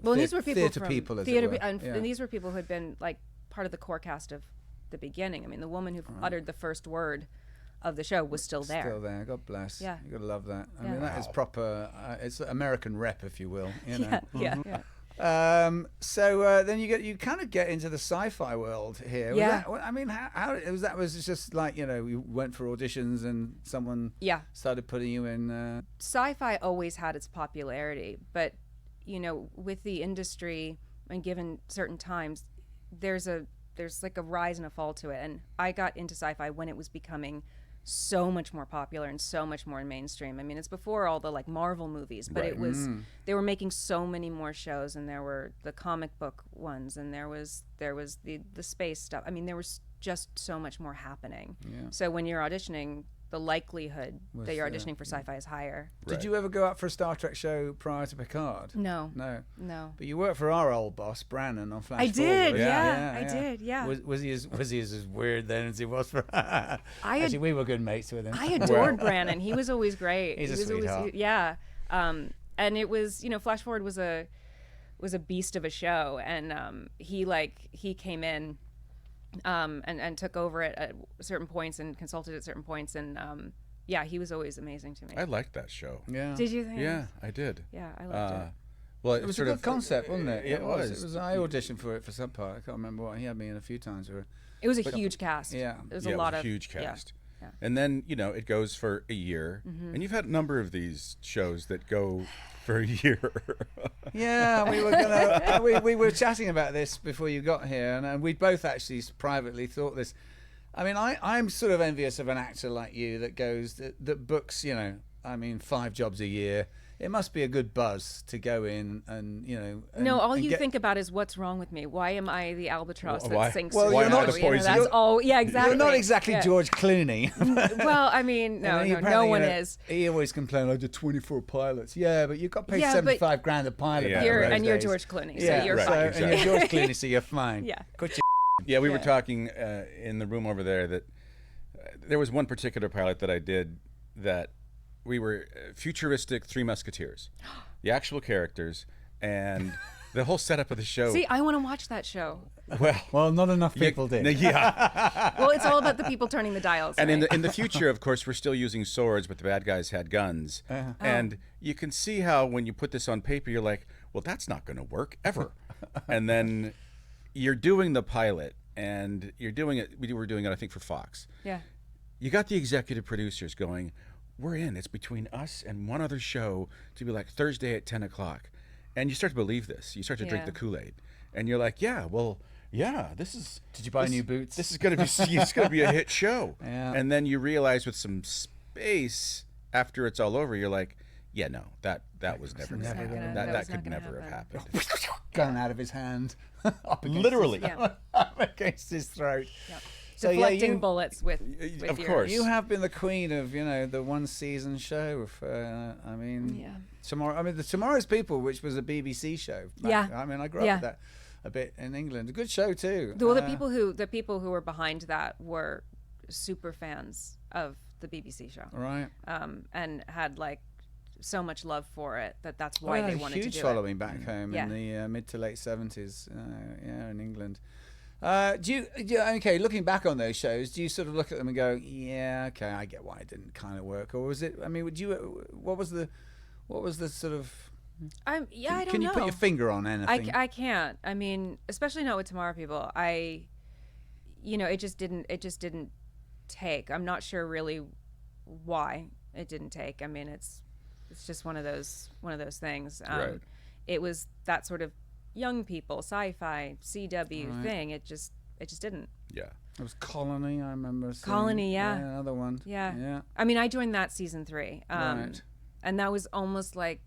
Speaker 4: Well, these were people
Speaker 2: theatre
Speaker 4: from
Speaker 2: people, as
Speaker 4: theater,
Speaker 2: it were.
Speaker 4: and
Speaker 2: Yeah.
Speaker 4: these were people who had been like part of the core cast of the beginning. I mean, the woman who uttered the first word of the show was still there.
Speaker 2: Still there. God bless.
Speaker 4: Yeah.
Speaker 2: You gotta love that. I
Speaker 4: Yeah.
Speaker 2: mean, that is proper. It's American rep, if you will. You know.
Speaker 4: Yeah.
Speaker 2: So then you kind of get into the sci-fi world here.
Speaker 4: Yeah.
Speaker 2: I mean, how was that? Was it just like you went for auditions and someone
Speaker 4: Yeah.
Speaker 2: started putting you in?
Speaker 4: Sci-fi always had its popularity, but with the industry and given certain times, there's like a rise and a fall to it. And I got into sci-fi when it was becoming so much more popular and so much more mainstream. I mean, it's before all the like Marvel movies, but it was they were making so many more shows, and there were the comic book ones, and there was the space stuff. I mean, there was just so much more happening.
Speaker 2: Yeah.
Speaker 4: So when you're auditioning, the likelihood
Speaker 2: Was
Speaker 4: that you're
Speaker 2: there,
Speaker 4: auditioning for sci-fi is higher.
Speaker 2: Did you ever go up for a Star Trek show prior to Picard?
Speaker 4: No.
Speaker 2: No.
Speaker 4: But
Speaker 2: you worked for our old boss, Brannon, on Flash
Speaker 4: I did,
Speaker 2: Forward.
Speaker 4: yeah, I did, yeah.
Speaker 2: Was he as weird then as he was for? Actually, we were good mates with him.
Speaker 4: I adored Brannon. He was always great.
Speaker 2: He's
Speaker 4: he
Speaker 2: a
Speaker 4: was
Speaker 2: sweetheart.
Speaker 4: Always, yeah. And it was, Flash Forward was a beast of a show, and he came in and took over at certain points and consulted at certain points, and he was always amazing to me.
Speaker 1: I liked that show.
Speaker 2: Yeah.
Speaker 4: Did you think?
Speaker 1: Yeah, I did.
Speaker 4: Yeah, I loved it.
Speaker 1: Well,
Speaker 2: It was a good concept, wasn't it?
Speaker 1: It was.
Speaker 2: It was. I auditioned for it for some part. I can't remember what. He had me in a few times.
Speaker 4: It was a huge cast.
Speaker 2: Yeah.
Speaker 4: There was
Speaker 1: Yeah,
Speaker 4: a lot
Speaker 1: it was
Speaker 4: of
Speaker 1: a huge
Speaker 4: yeah.
Speaker 1: cast.
Speaker 4: Yeah.
Speaker 1: And then, it goes for a year. And you've had a number of these shows that go for a year.
Speaker 2: Yeah, we were gonna. we were chatting about this before you got here, and we both actually privately thought this. I mean, I'm sort of envious of an actor like you that books, 5 jobs a year, it must be a good buzz to go in and
Speaker 4: No, all
Speaker 2: and
Speaker 4: you
Speaker 2: get-
Speaker 4: think about is what's wrong with me. Why am I the albatross that
Speaker 1: Why-
Speaker 4: sinks?
Speaker 2: Well,
Speaker 4: in
Speaker 2: you're
Speaker 4: the
Speaker 2: not
Speaker 4: boat?
Speaker 2: the
Speaker 4: You know,
Speaker 1: poison.
Speaker 4: that's all. Yeah, exactly.
Speaker 2: You're not exactly
Speaker 4: Yeah.
Speaker 2: George Clooney.
Speaker 4: Well, I mean, no,
Speaker 2: And he
Speaker 4: no, no
Speaker 2: apparently,
Speaker 4: one is.
Speaker 2: He always complained, I did 24 pilots. Yeah, but you got paid
Speaker 4: Yeah, but
Speaker 2: 75 grand a pilot.
Speaker 1: Yeah,
Speaker 2: back in
Speaker 4: You're
Speaker 2: those
Speaker 4: and you're
Speaker 2: days.
Speaker 4: George Clooney, so
Speaker 2: Yeah,
Speaker 4: you're
Speaker 1: right,
Speaker 4: fine.
Speaker 2: so,
Speaker 1: exactly.
Speaker 2: and you're George Clooney, so you're fine.
Speaker 4: Yeah.
Speaker 2: Quit
Speaker 1: Yeah, we were
Speaker 4: Yeah.
Speaker 1: talking in the room over there that there was one particular pilot that I did that we were futuristic Three Musketeers, the actual characters, and the whole setup of the show.
Speaker 4: See, I want to watch that show.
Speaker 2: Well, not enough people did.
Speaker 1: Yeah,
Speaker 4: Well, it's all about the people turning the dials.
Speaker 1: and
Speaker 4: right?
Speaker 1: in the future, of course, we're still using swords, but the bad guys had guns, and you can see how when you put this on paper, you're like, well, that's not going to work ever, and then you're doing the pilot, and you're doing it. We were doing it, I think, for Fox.
Speaker 4: yeah.
Speaker 1: You got the executive producers going, we're in. It's between us and one other show to be like Thursday at 10 o'clock. And you start to believe this. You start to drink
Speaker 4: Yeah.
Speaker 1: the Kool-Aid. And you're like, yeah, well, yeah, this is...
Speaker 2: Did you buy
Speaker 1: this-
Speaker 2: new boots?
Speaker 1: This is going to be it's going to be a hit show.
Speaker 2: Yeah.
Speaker 1: And then you realize with some space, after it's all over, you're like, yeah, no, that was never
Speaker 2: never
Speaker 1: going to
Speaker 2: gonna-
Speaker 1: happen.
Speaker 4: that
Speaker 1: That
Speaker 4: was not
Speaker 1: could
Speaker 4: gonna
Speaker 1: never have
Speaker 4: happen.
Speaker 1: happened.
Speaker 2: Gun out of his hand. Up against
Speaker 1: Literally.
Speaker 2: his,
Speaker 4: Yeah.
Speaker 2: up against his throat.
Speaker 4: Yep.
Speaker 2: So, yeah,
Speaker 4: Deflecting
Speaker 2: you-
Speaker 4: bullets with
Speaker 1: Of
Speaker 4: your,
Speaker 1: course.
Speaker 2: You have been the queen of, the one season show. I mean,
Speaker 4: Yeah.
Speaker 2: the Tomorrow's People, which was a BBC show.
Speaker 4: Yeah.
Speaker 2: I mean, I grew up
Speaker 4: Yeah.
Speaker 2: with that a bit in England. A good show too.
Speaker 4: Well, the people who were behind that were super fans of the BBC show,
Speaker 2: Right.
Speaker 4: and had like so much love for it that's
Speaker 2: Well,
Speaker 4: why
Speaker 2: it had
Speaker 4: they
Speaker 2: a
Speaker 4: wanted to
Speaker 2: huge
Speaker 4: do
Speaker 2: following back home
Speaker 4: Yeah.
Speaker 2: in the mid to late 70s. In England. Okay, looking back on those shows, do you sort of look at them and go, yeah, okay, I get why it didn't kind of work, or was it? I mean, what was the sort of?
Speaker 4: it. I don't know.
Speaker 2: Can you put your finger on anything?
Speaker 4: I can't. I mean, especially not with Tomorrow People. It just didn't take. I'm not sure really why it didn't take. I mean, it's just one of those things.
Speaker 1: Right.
Speaker 4: It was that sort of young people, sci-fi, CW
Speaker 2: Right.
Speaker 4: thing. It just didn't.
Speaker 1: Yeah.
Speaker 2: It was Colony, I remember seeing.
Speaker 4: Colony, yeah.
Speaker 2: Another one.
Speaker 4: Yeah.
Speaker 2: Yeah.
Speaker 4: I mean, I joined that season 3.
Speaker 2: Right.
Speaker 4: And that was almost like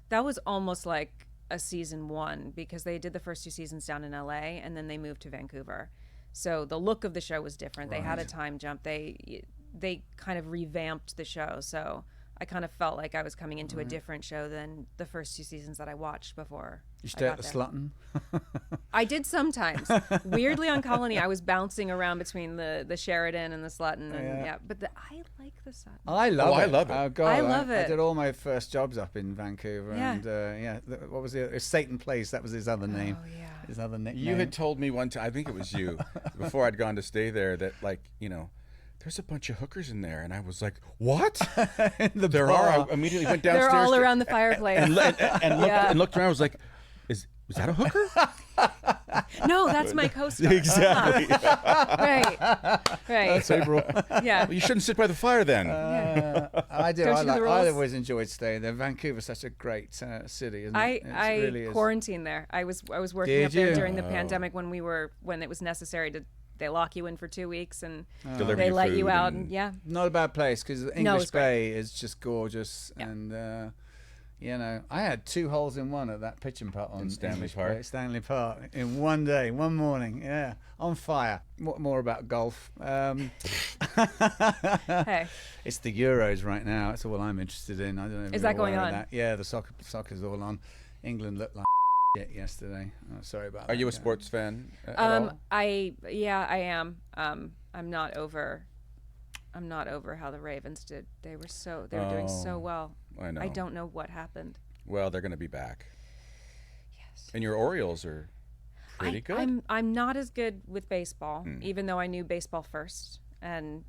Speaker 4: a season 1 because they did the first 2 seasons down in LA and then they moved to Vancouver. So the look of the show was different. They had a time jump. They kind of revamped the show. So I kind of felt like I was coming into a different show than the first 2 seasons that I watched before.
Speaker 2: You
Speaker 4: I
Speaker 2: stay at
Speaker 4: got
Speaker 2: the
Speaker 4: there.
Speaker 2: Slutton.
Speaker 4: I did sometimes. Weirdly on Colony, I was bouncing around between the Sheridan and the Slutton. And,
Speaker 2: Yeah.
Speaker 4: But I like the Sutton.
Speaker 2: I love it.
Speaker 1: I love it.
Speaker 2: Oh, God,
Speaker 4: I love
Speaker 2: I
Speaker 4: it.
Speaker 2: did all my first jobs up in Vancouver,
Speaker 4: Yeah.
Speaker 2: and what was it? It was Satan Place. That was his other name.
Speaker 4: Oh, yeah.
Speaker 2: His other nickname.
Speaker 1: You had told me one time, I think it was you, before I'd gone to stay there, that there's a bunch of hookers in there, and I was like, "What?" There
Speaker 2: bar.
Speaker 1: are. I immediately went downstairs.
Speaker 4: They're all around the fireplace.
Speaker 1: and looked around. I was like, "Was that a hooker?"
Speaker 4: No, that's my co-star.
Speaker 1: Exactly.
Speaker 4: Right.
Speaker 2: That's April.
Speaker 4: Yeah.
Speaker 1: Well, you shouldn't sit by the fire then.
Speaker 2: I do.
Speaker 4: Don't
Speaker 2: I
Speaker 4: you know the
Speaker 2: I
Speaker 4: rules?
Speaker 2: always enjoyed staying there. Vancouver's such a great city, isn't
Speaker 4: I
Speaker 2: it? It really is.
Speaker 4: quarantined there. I was working
Speaker 2: Did
Speaker 4: up there
Speaker 2: you?
Speaker 4: during the pandemic when it was necessary to. They lock you in for 2 weeks and
Speaker 1: Deliver
Speaker 4: they
Speaker 1: you
Speaker 4: let you
Speaker 1: food
Speaker 4: out.
Speaker 1: and-
Speaker 4: And yeah.
Speaker 2: Not a bad place because English
Speaker 4: it's great.
Speaker 2: Bay is just gorgeous,
Speaker 4: Yeah.
Speaker 2: and I had 2 holes in one at that pitch and putt on
Speaker 1: Stanley
Speaker 2: English
Speaker 1: Park?
Speaker 2: Bay, Stanley Park in one day, one morning. Yeah, on fire. What more about golf?
Speaker 4: Hey.
Speaker 2: It's the Euros right now. That's all I'm interested in. I don't know if
Speaker 4: Is
Speaker 2: you're
Speaker 4: that going
Speaker 2: aware of
Speaker 4: on?
Speaker 2: that. Yeah, the soccer's all on. England looked like shit yesterday. Oh, sorry about that.
Speaker 1: Are you a
Speaker 2: guys.
Speaker 1: sports fan at all?
Speaker 4: I am. I'm not over how the Ravens did. They were doing so
Speaker 1: Oh,
Speaker 4: well.
Speaker 1: I know.
Speaker 4: I don't know what happened.
Speaker 1: Well, they're going to be back.
Speaker 4: Yes.
Speaker 1: And your Orioles are pretty good.
Speaker 4: I'm not as good with baseball, even though I knew baseball first. And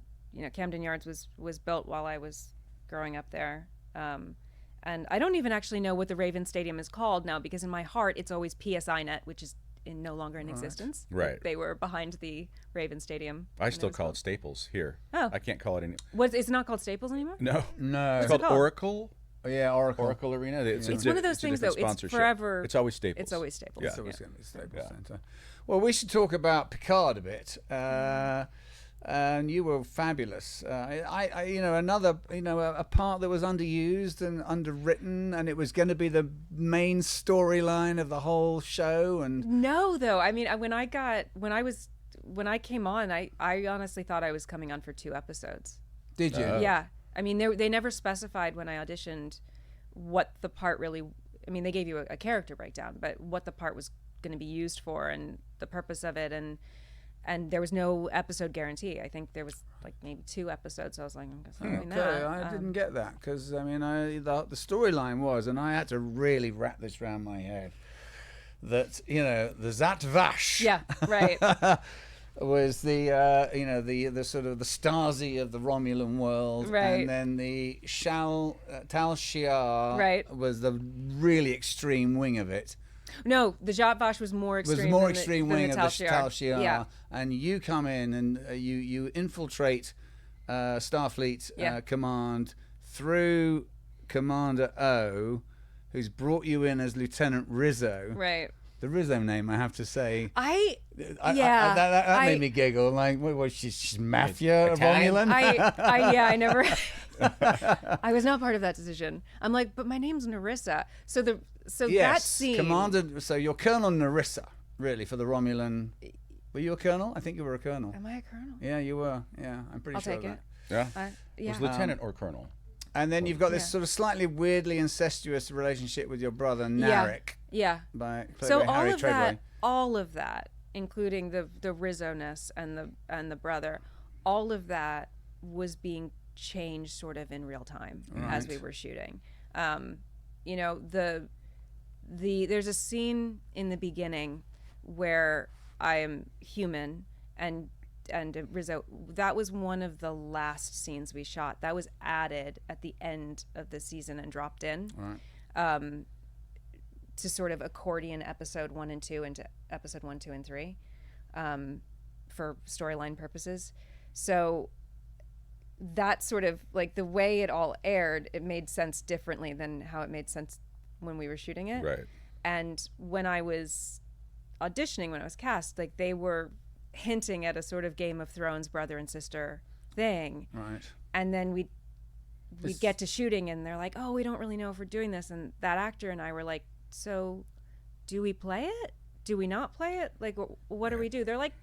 Speaker 4: Camden Yards was built while I was growing up there. And I don't even actually know what the Raven Stadium is called now because in my heart it's always PSI Net, which is no longer in existence.
Speaker 1: Right.
Speaker 4: They were behind the Raven Stadium.
Speaker 1: I
Speaker 4: when
Speaker 1: still
Speaker 4: was
Speaker 1: call
Speaker 4: built.
Speaker 1: it Staples here.
Speaker 4: Oh.
Speaker 1: I can't call it any.
Speaker 4: It's not called Staples anymore?
Speaker 1: No.
Speaker 2: No.
Speaker 1: It's called
Speaker 4: it called?
Speaker 1: Oracle.
Speaker 2: Oh, yeah, Oracle.
Speaker 1: Oracle Arena. It's
Speaker 4: one of those things, though. It's
Speaker 1: Sponsorship.
Speaker 4: forever.
Speaker 1: It's always Staples.
Speaker 4: It's always Staples.
Speaker 1: Yeah.
Speaker 2: It's always going to be Staples
Speaker 1: Yeah.
Speaker 2: Centre. Well, we should talk about Picard a bit. and you were fabulous. Another, a part that was underused and underwritten, and it was going to be the main storyline of the whole show. And
Speaker 4: no, though. I mean, when I came on, I honestly thought I was coming on for 2 episodes.
Speaker 2: Did you?
Speaker 4: Yeah. I mean, they never specified when I auditioned what the part really. I mean, they gave you a character breakdown, but what the part was going to be used for and the purpose of it, and there was no episode guarantee. I think there was like maybe 2 episods. So I was like, I'm doing that.
Speaker 2: I didn't get that because I mean, the storyline was, and I had to really wrap this around my head, that the Zat Vash.
Speaker 4: Yeah, right.
Speaker 2: was the sort of the Stasi of the Romulan world,
Speaker 4: right?
Speaker 2: And then the Tal Shiar,
Speaker 4: right,
Speaker 2: was the really extreme wing of it.
Speaker 4: No, the Zat Vash was more extreme.
Speaker 2: Was more extreme wing
Speaker 4: of
Speaker 2: the Tal Shiar,
Speaker 4: yeah.
Speaker 2: And you come in and you infiltrate Starfleet Command through Commander O, who's brought you in as Lieutenant Rizzo.
Speaker 4: Right.
Speaker 2: The Rizzo name, I have to say.
Speaker 4: That
Speaker 2: made me giggle. Like, what, she's mafia Romulan?
Speaker 4: I never. I was not part of that decision. I'm like, but my name's Narissa. That scene.
Speaker 2: Commander. So you're Colonel Narissa, really, for the Romulan. Were you a colonel? I think you were a colonel.
Speaker 4: Am I a colonel?
Speaker 2: Yeah, you were. Yeah, I'm pretty sure of that.
Speaker 1: Yeah.
Speaker 4: Yeah.
Speaker 1: Was lieutenant or colonel?
Speaker 2: And then you've got this sort of slightly weirdly incestuous relationship with your brother Narek.
Speaker 4: Yeah.
Speaker 2: By
Speaker 4: Harry
Speaker 2: Treadway.
Speaker 4: All of that, including the Rizzo-ness and the brother, all of that was being changed sort of in real time as we were shooting. There's a scene in the beginning where I am human and Rizzo. That was one of the last scenes we shot. That was added at the end of the season and dropped in, to sort of accordion episode 1 and 2 into episode 1, 2, and 3, for storyline purposes. So that sort of like the way it all aired, it made sense differently than how it made sense when we were shooting it.
Speaker 1: Right.
Speaker 4: And when I was auditioning, when I was cast, like they were hinting at a sort of Game of Thrones brother and sister thing.
Speaker 2: Right.
Speaker 4: And then we'd get to shooting and they're like, oh, we don't really know if we're doing this. And that actor and I were like, so do we play it? Do we not play it? Like, what do we do? They're like,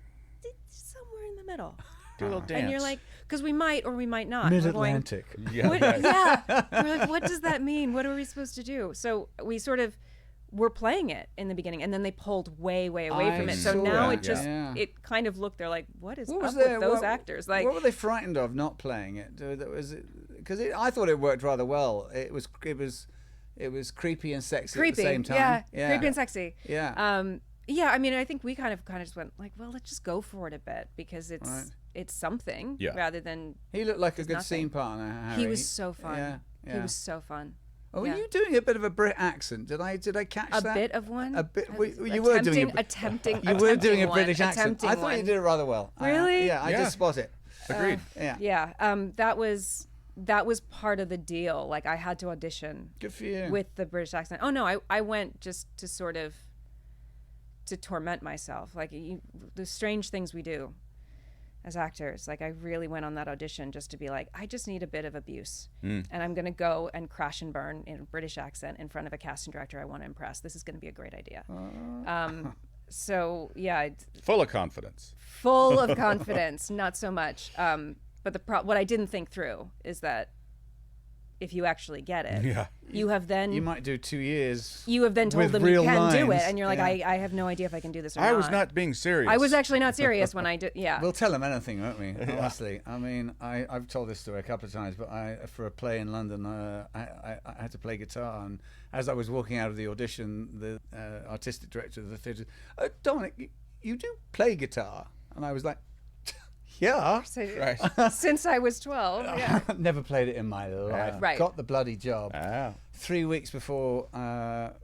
Speaker 4: somewhere in the middle.
Speaker 1: Do a little dance.
Speaker 4: And you're like, because we might or we might not.
Speaker 2: Mid-Atlantic.
Speaker 4: We're like, what does that mean? What are we supposed to do? So we sort of were playing it in the beginning, and then they pulled way away from it. So now it kind of looked. They're like, what is up with those actors? Like,
Speaker 2: what were they frightened of not playing it? Because I thought it worked rather well. It was creepy and sexy at the same time.
Speaker 4: Yeah, creepy and sexy.
Speaker 2: Yeah.
Speaker 4: Yeah, I mean, I think we kind of just went like, well, let's just go for it a bit because it's something rather than.
Speaker 2: He looked like a good scene partner, Harry.
Speaker 4: He was so fun.
Speaker 2: Yeah.
Speaker 4: He was so fun.
Speaker 2: Oh, were you doing a bit of a Brit accent? Did I catch that?
Speaker 4: A bit of one.
Speaker 2: A bit.
Speaker 4: You were doing
Speaker 2: a British accent. I thought you did it rather well.
Speaker 4: Really?
Speaker 2: I did spot it.
Speaker 1: Agreed.
Speaker 4: Yeah. That was part of the deal. Like I had to audition.
Speaker 2: Good for you.
Speaker 4: With the British accent. Oh no, I went just to sort of to torment myself. Like the strange things we do as actors. Like I really went on that audition just to be like, I just need a bit of abuse, and I'm gonna go and crash and burn in a British accent in front of a casting director I want to impress. This is gonna be a great idea. So yeah,
Speaker 1: full of confidence.
Speaker 4: Full of confidence, not so much. But what I didn't think through is that if you actually get it, you
Speaker 2: might do 2 years.
Speaker 4: You have then told them you can
Speaker 2: lines.
Speaker 4: do it, and you're like, I have no idea if I can do this or not.
Speaker 1: I was not being serious.
Speaker 4: I was actually not serious when I did. Yeah.
Speaker 2: We'll tell them anything, won't we? Honestly, I mean, I've told this story a couple of times, but for a play in London, I had to play guitar, and as I was walking out of the audition, the artistic director of the theatre, Dominic, you do play guitar, and I was like. Yeah.
Speaker 4: Since I was 12. Yeah.
Speaker 2: Never played it in my life.
Speaker 4: Right.
Speaker 2: Got the bloody job. 3 weeks before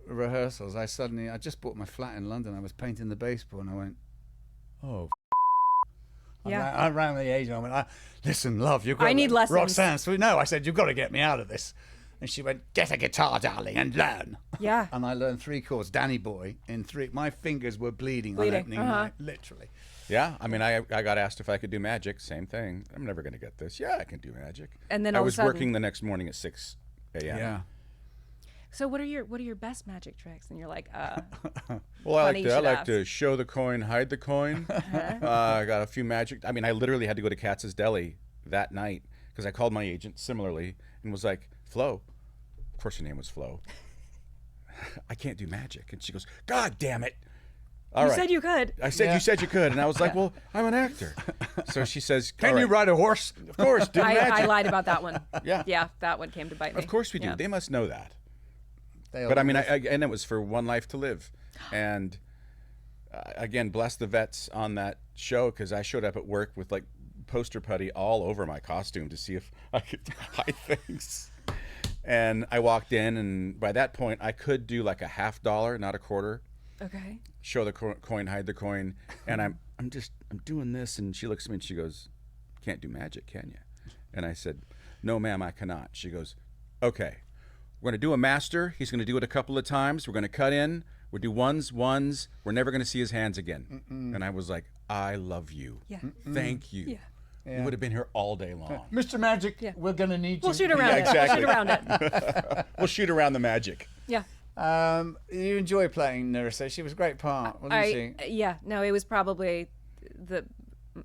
Speaker 2: rehearsals, I just bought my flat in London. I was painting the baseboard, and I went, oh. I ran the agent. I went, listen, love, you've got.
Speaker 4: I need lessons.
Speaker 2: Roxanne, so no, I said, you've got to get me out of this. And she went, get a guitar, darling, and learn.
Speaker 4: Yeah.
Speaker 2: And I learned 3 chords, Danny Boy, in 3. My fingers were bleeding. On opening night, literally.
Speaker 1: Yeah, I mean, I got asked if I could do magic. Same thing. I'm never going to get this. Yeah, I can do magic.
Speaker 4: And then
Speaker 1: I
Speaker 4: all of a
Speaker 1: was
Speaker 4: sudden-
Speaker 1: working the next morning at 6 a.m.
Speaker 2: Yeah.
Speaker 4: So what are your best magic tricks? And you're like,
Speaker 1: Well, I
Speaker 4: Funny you
Speaker 1: like
Speaker 4: should
Speaker 1: to
Speaker 4: ask.
Speaker 1: show the coin, hide the coin. I got a few magic. I mean, I literally had to go to Katz's Deli that night because I called my agent similarly and was like, Flo, of course her name was Flo. I can't do magic, and she goes, God damn it! All
Speaker 4: you
Speaker 1: right.
Speaker 4: said you could.
Speaker 1: I said you said you could, and I was like, well, I'm an actor. So she says,
Speaker 2: Can
Speaker 1: "All
Speaker 2: you
Speaker 1: right,
Speaker 2: ride a horse?
Speaker 1: Of course, do magic.
Speaker 4: I lied about that one.
Speaker 1: Yeah.
Speaker 4: Yeah, that one came to bite me.
Speaker 1: Of course we do.
Speaker 4: Yeah.
Speaker 1: They must know that.
Speaker 2: They
Speaker 1: But I
Speaker 2: all-
Speaker 1: mean, and it was for One Life to Live, and again, bless the vets on that show because I showed up at work with like poster putty all over my costume to see if I could hide things. And I walked in, and by that point, I could do like a $50, not a quarter.
Speaker 4: Okay.
Speaker 1: Show the coin, hide the coin, and I'm doing this, and she looks at me and she goes, "Can't do magic, can you?" And I said, "No, ma'am, I cannot." She goes, "Okay, we're gonna do a master. He's gonna do it a couple of times. We're gonna cut in. We'll do ones. We're never gonna see his hands again." And I was like, "I love you.
Speaker 4: Yeah.
Speaker 1: Thank you.
Speaker 4: Yeah.
Speaker 1: You would have been here all day long.
Speaker 2: Mr. Magic, we're going to need
Speaker 4: We'll
Speaker 2: you.
Speaker 4: shoot around
Speaker 1: Yeah,
Speaker 4: it.
Speaker 1: exactly.
Speaker 4: We'll shoot around it.
Speaker 1: We'll shoot around the magic."
Speaker 4: Yeah.
Speaker 2: You enjoy playing Narissa. She was a great part, wasn't she?
Speaker 4: Yeah. No, it was probably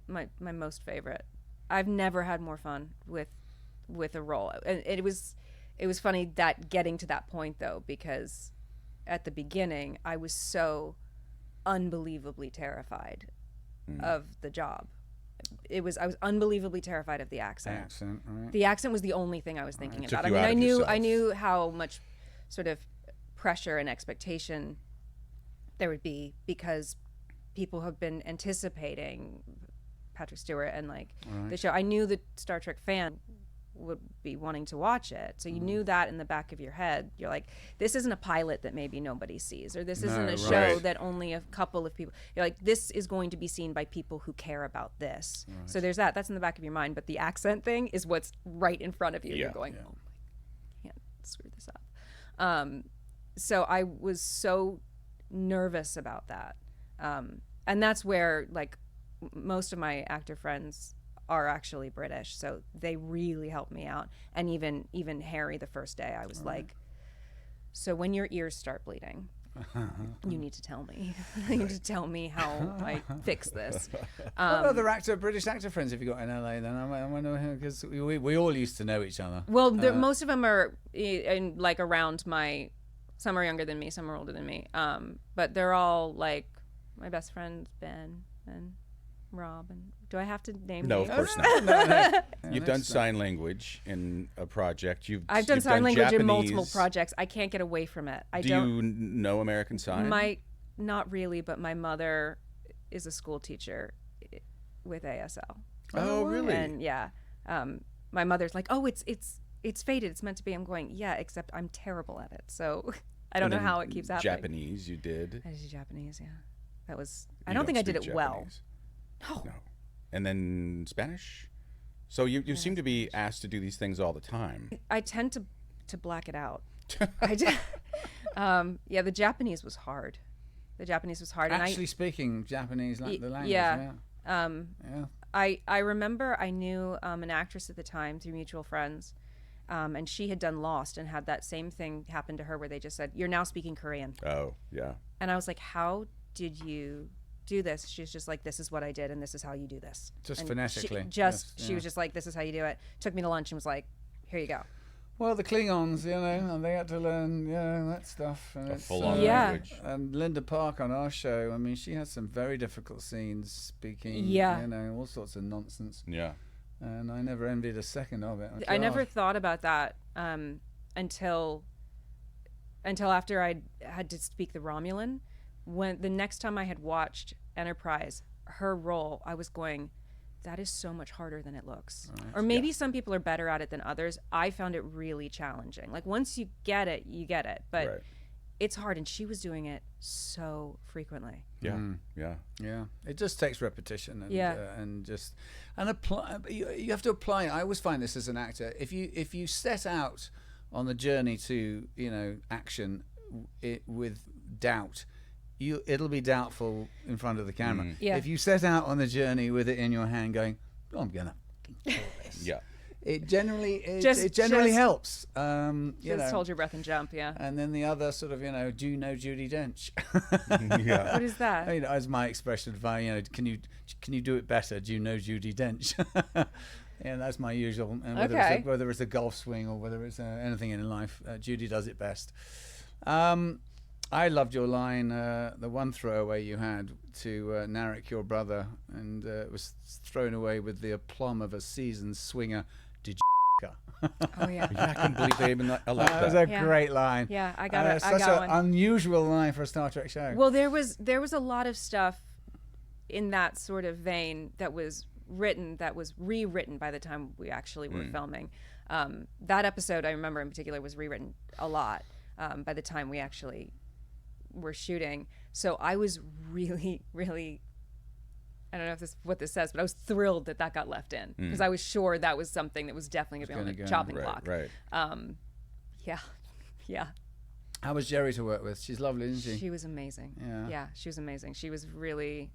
Speaker 4: my most favorite. I've never had more fun with a role. And it was funny that getting to that point though, because at the beginning I was so unbelievably terrified of the job. I was unbelievably terrified of the accent.
Speaker 2: Accent, right?
Speaker 4: The accent was the only thing I was thinking
Speaker 1: Took
Speaker 4: about. I
Speaker 1: you
Speaker 4: mean,
Speaker 1: out of
Speaker 4: I
Speaker 1: yourself.
Speaker 4: knew how much sort of pressure and expectation there would be because people have been anticipating Patrick Stewart and like the show. I knew the Star Trek fan would be wanting to watch it, so you knew that in the back of your head. You're like, this isn't a pilot that maybe nobody sees, or this isn't a show
Speaker 1: right.
Speaker 4: that only a couple of people. You're like, this is going to be seen by people who care about this. So there's that's in the back of your mind, but the accent thing is what's right in front of you.
Speaker 1: Yeah.
Speaker 4: You're going, oh my, can't screw this up. So I was so nervous about that, and that's where like most of my actor friends are actually British, so they really helped me out. And even Harry, the first day, I was like, so when your ears start bleeding, you need to tell me. You need to tell me how I fix this.
Speaker 2: What other British actor friends have you got in LA then? I wonder, because we all used to know each other.
Speaker 4: Well, most of them are in like around some are younger than me, some are older than me. But they're all like my best friends, Ben and Rob. And do I have to name
Speaker 1: No,
Speaker 4: names?
Speaker 1: of course not.
Speaker 2: No.
Speaker 1: You've done sign language in a project.
Speaker 4: I've done
Speaker 1: you've
Speaker 4: sign language in multiple
Speaker 1: Japanese.
Speaker 4: projects. I can't get away from it. I
Speaker 1: Do
Speaker 4: don't.
Speaker 1: you know American Sign?
Speaker 4: Not really, but my mother is a school teacher with ASL.
Speaker 1: Oh, really?
Speaker 4: And yeah, my mother's like, oh, it's fated. It's meant to be. I'm going, yeah, except I'm terrible at it. So I don't know
Speaker 1: And
Speaker 4: how it keeps happening.
Speaker 1: Japanese, you did.
Speaker 4: I did Japanese, yeah. That was. I
Speaker 1: You
Speaker 4: don't think I did
Speaker 1: speak
Speaker 4: it well.
Speaker 1: Japanese. No. And then Spanish? So you seem to be asked to do these things all the time.
Speaker 4: I tend to black it out. I did. Yeah, the Japanese was hard.
Speaker 2: Actually speaking Japanese, like the language.
Speaker 4: yeah.
Speaker 2: Yeah.
Speaker 4: I remember I knew an actress at the time through mutual friends, and she had done Lost and had that same thing happen to her where they just said, "You're now speaking Korean."
Speaker 1: Oh, yeah.
Speaker 4: And I was like, "How did you do this?" She's just like, "This is what I did, and this is how you do this."
Speaker 2: Just
Speaker 4: And
Speaker 2: phonetically.
Speaker 4: She was just like, "This is how you do it." Took me to lunch and was like, "Here you go."
Speaker 2: Well, the Klingons, and they had to learn, that stuff. And it's,
Speaker 1: full-on
Speaker 4: Yeah.
Speaker 1: language.
Speaker 2: And Linda Park on our show, I mean, she had some very difficult scenes speaking,
Speaker 4: Yeah.
Speaker 2: all sorts of nonsense.
Speaker 1: Yeah.
Speaker 2: And I never envied a second of it.
Speaker 4: I never thought about that until after I had to speak the Romulan. When the next time I had watched Enterprise, her role, I was going, that is so much harder than it looks. Or maybe some people are better at it than others. I found it really challenging. Like once you get it, you get it. But
Speaker 1: Right.
Speaker 4: it's hard, and she was doing it so frequently.
Speaker 1: Yeah. Yeah.
Speaker 2: Yeah, it just takes repetition and
Speaker 4: Yeah.
Speaker 2: apply. You have to apply. I always find this as an actor. If you set out on the journey to action with doubt, it'll be doubtful in front of the camera.
Speaker 4: Yeah.
Speaker 2: If you set out on the journey with it in your hand, going, "Oh, I'm gonna kill this,"
Speaker 1: Yeah.
Speaker 2: it generally
Speaker 4: Just
Speaker 2: helps. You
Speaker 4: Just
Speaker 2: know.
Speaker 4: hold your breath and jump. Yeah.
Speaker 2: And then the other sort of, do you know Judi Dench?
Speaker 1: Yeah.
Speaker 4: What is that?
Speaker 2: As my expression of, can you do it better? Do you know Judi Dench? Yeah, that's my usual. And whether it's a golf swing or whether it's anything in life, Judy does it best. I loved your line, the one throwaway you had to Narrick, your brother, and it was thrown away with the aplomb of a seasoned swinger. Did you her?
Speaker 4: Oh yeah.
Speaker 1: Yeah, I couldn't believe they even allowed
Speaker 2: That was
Speaker 1: that.
Speaker 2: a great line.
Speaker 4: Yeah, I got it. I
Speaker 2: Such
Speaker 4: got
Speaker 2: an
Speaker 4: one.
Speaker 2: unusual line for a Star Trek show.
Speaker 4: Well, there was a lot of stuff in that sort of vein that was rewritten by the time we actually were filming. That episode, I remember in particular, was rewritten a lot by the time we actually were shooting. So I was really, really, I don't know if what this says, but I was thrilled that got left in because I was sure that was something that was definitely going to be on the chopping block.
Speaker 1: Right.
Speaker 4: Yeah.
Speaker 2: How was Jerry to work with? She's lovely, isn't she?
Speaker 4: She was amazing.
Speaker 2: Yeah.
Speaker 4: She was amazing. She was really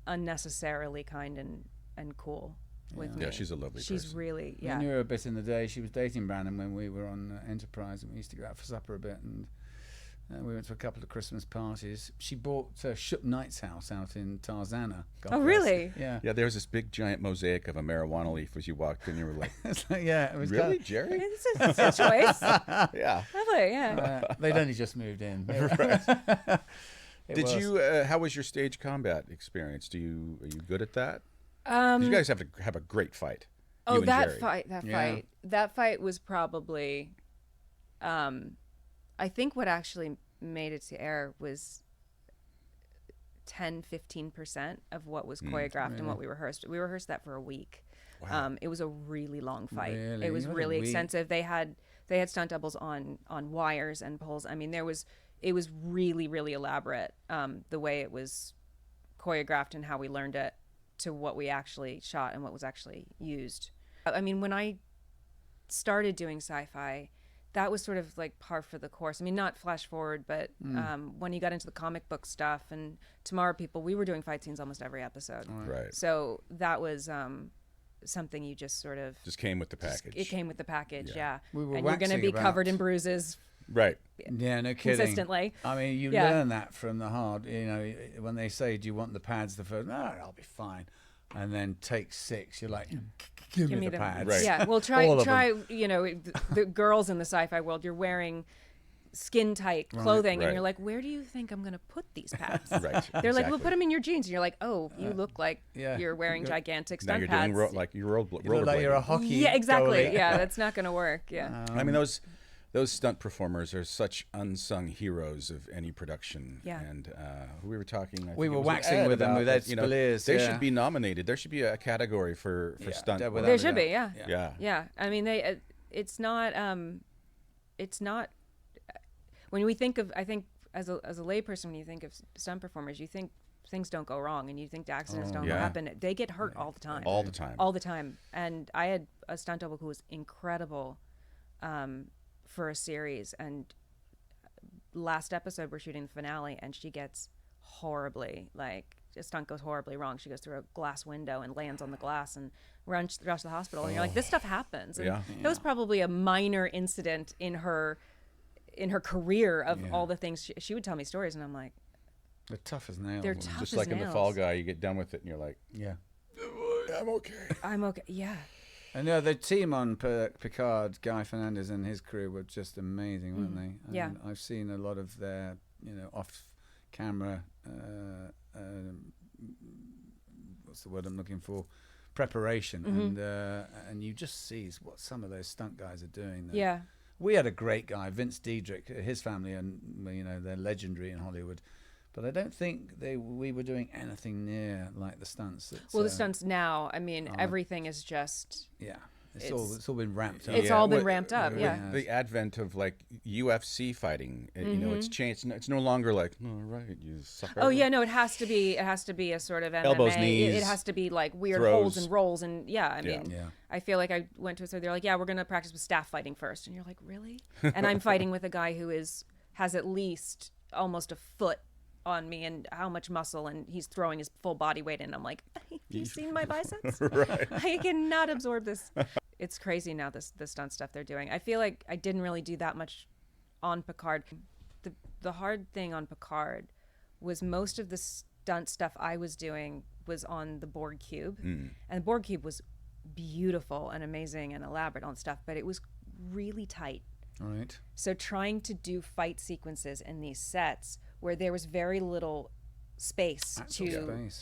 Speaker 4: unnecessarily kind and cool with me.
Speaker 1: Yeah, she's a lovely
Speaker 4: She's
Speaker 1: person.
Speaker 4: really,
Speaker 2: I knew her a bit in the day. She was dating Brandon when we were on Enterprise, and we used to go out for supper a bit, and we went to a couple of Christmas parties. She bought Shook Knight's house out in Tarzana. God
Speaker 4: Oh,
Speaker 2: bless.
Speaker 4: really?
Speaker 2: Yeah.
Speaker 1: Yeah, there was this big giant mosaic of a marijuana leaf as you walked in. You were like,
Speaker 2: It's like, yeah, it was
Speaker 1: really, Jerry?
Speaker 4: It's a choice.
Speaker 1: Yeah.
Speaker 4: Lovely, yeah.
Speaker 2: they'd only just moved in.
Speaker 1: Did you? How was your stage combat experience? Are you good at that? 'Cause you guys have to have a great fight.
Speaker 4: Oh,
Speaker 1: you and
Speaker 4: that
Speaker 1: Jerry.
Speaker 4: fight.
Speaker 2: Yeah.
Speaker 4: That fight was probably, I think what actually made it to air was 10-15% of what was choreographed and what we rehearsed. We rehearsed that for a week.
Speaker 1: Wow.
Speaker 4: It was a really long fight.
Speaker 2: Really?
Speaker 4: It was
Speaker 2: What a
Speaker 4: really
Speaker 2: week.
Speaker 4: extensive. They had stunt doubles on wires and poles. I mean, it was really, really elaborate, the way it was choreographed and how we learned it to what we actually shot and what was actually used. I mean, when I started doing sci-fi, that was sort of like par for the course. I mean, not flash forward, but when you got into the comic book stuff and Tomorrow People, we were doing fight scenes almost every episode.
Speaker 1: Right.
Speaker 4: So that was something you just sort of...
Speaker 1: Just came with the package.
Speaker 4: It came with the package, yeah.
Speaker 2: We were
Speaker 4: and you're going to
Speaker 2: waxing
Speaker 4: be
Speaker 2: about-
Speaker 4: covered in bruises
Speaker 1: Right.
Speaker 2: Yeah, no kidding.
Speaker 4: consistently.
Speaker 2: I mean, you
Speaker 4: Yeah.
Speaker 2: learn that from the hard. When they say, "Do you want the pads?" The first, "No, I'll be fine," and then take 6. You're like, "Give me the
Speaker 4: them.
Speaker 2: pads."
Speaker 1: Right.
Speaker 4: Yeah, well,
Speaker 2: All of
Speaker 4: try. The girls in the sci-fi world, you're wearing skin tight clothing,
Speaker 1: Right.
Speaker 4: and you're like, where do you think I'm going to put these pads?
Speaker 1: Right.
Speaker 4: They're like, well,
Speaker 1: exactly.
Speaker 4: put them in your jeans, and you're like, oh, you look like
Speaker 2: yeah.
Speaker 4: you're wearing gigantic
Speaker 1: Now
Speaker 4: stunt
Speaker 1: you're
Speaker 4: pads.
Speaker 1: doing you're
Speaker 2: You look like you're a hockey.
Speaker 4: Yeah, exactly.
Speaker 2: goalie.
Speaker 4: Yeah, that's not going to work. Yeah.
Speaker 1: I mean, those stunt performers are such unsung heroes of any production.
Speaker 4: Yeah.
Speaker 1: And we were talking. I think
Speaker 2: We
Speaker 1: it
Speaker 2: were
Speaker 1: was
Speaker 2: waxing
Speaker 1: Ed
Speaker 2: with them
Speaker 1: about
Speaker 2: with
Speaker 1: that,
Speaker 2: Ed Spaliers,
Speaker 1: They
Speaker 2: yeah.
Speaker 1: should be nominated. There should be a category for
Speaker 2: Yeah,
Speaker 1: stunt.
Speaker 2: without
Speaker 4: There
Speaker 2: a
Speaker 4: should be.
Speaker 2: doubt.
Speaker 4: Yeah. Yeah. I mean, it's not. When we think of, I think as a layperson, when you think of stunt performers, you think things don't go wrong, and you think the accidents don't
Speaker 1: yeah.
Speaker 4: happen. They get hurt all the time.
Speaker 1: all the time.
Speaker 4: All the time. And I had a stunt double who was incredible for a series. And last episode, we're shooting the finale, and she gets horribly, like, a stunt goes horribly wrong. She goes through a glass window and lands on the glass and runs to the hospital. And you're like, this stuff happens. And
Speaker 1: Yeah.
Speaker 4: that was probably a minor incident in her career of
Speaker 2: Yeah.
Speaker 4: all the things she would tell me stories, and I'm like,
Speaker 2: They're tough as nails.
Speaker 4: they're tough
Speaker 1: Just
Speaker 4: as
Speaker 1: like in the
Speaker 4: nails.
Speaker 1: Fall Guy, you get done with it and you're like,
Speaker 2: Yeah.
Speaker 1: I'm okay.
Speaker 4: I'm okay. Yeah.
Speaker 2: And the team on Picard, Guy Fernandez and his crew were just amazing, weren't they? And
Speaker 4: Yeah.
Speaker 2: I've seen a lot of their, off-camera, what's the word I'm looking for? Preparation. And you just see what some of those stunt guys are doing.
Speaker 4: Yeah.
Speaker 2: We had a great guy, Vince Diedrich, his family, and they're legendary in Hollywood. But I don't think we were doing anything near like the stunts.
Speaker 4: Well, the stunts now, I mean, everything is just,
Speaker 2: Yeah, it's all been ramped up.
Speaker 4: it's all been ramped up.
Speaker 1: with
Speaker 4: Yeah.
Speaker 1: The advent of like UFC fighting, it's changed. It's no longer like, all right, you sucker.
Speaker 4: Oh yeah, no, it has to be a sort of MMA.
Speaker 1: Elbows, knees,
Speaker 4: it has to be like weird
Speaker 1: throws.
Speaker 4: holds and rolls, and I mean,
Speaker 2: Yeah.
Speaker 4: I feel like I went to a store. They're like, yeah, we're gonna practice with staff fighting first, and you're like, really? And I'm fighting with a guy who has at least almost a foot on me and how much muscle, and he's throwing his full body weight in. I'm like, you seen my biceps?
Speaker 1: Right.
Speaker 4: I cannot absorb this. It's crazy now, the stunt stuff they're doing. I feel like I didn't really do that much on Picard. The hard thing on Picard was most of the stunt stuff I was doing was on the Borg cube, and the Borg cube was beautiful and amazing and elaborate on stuff, but it was really tight.
Speaker 2: Right.
Speaker 4: So trying to do fight sequences in these sets where there was very little space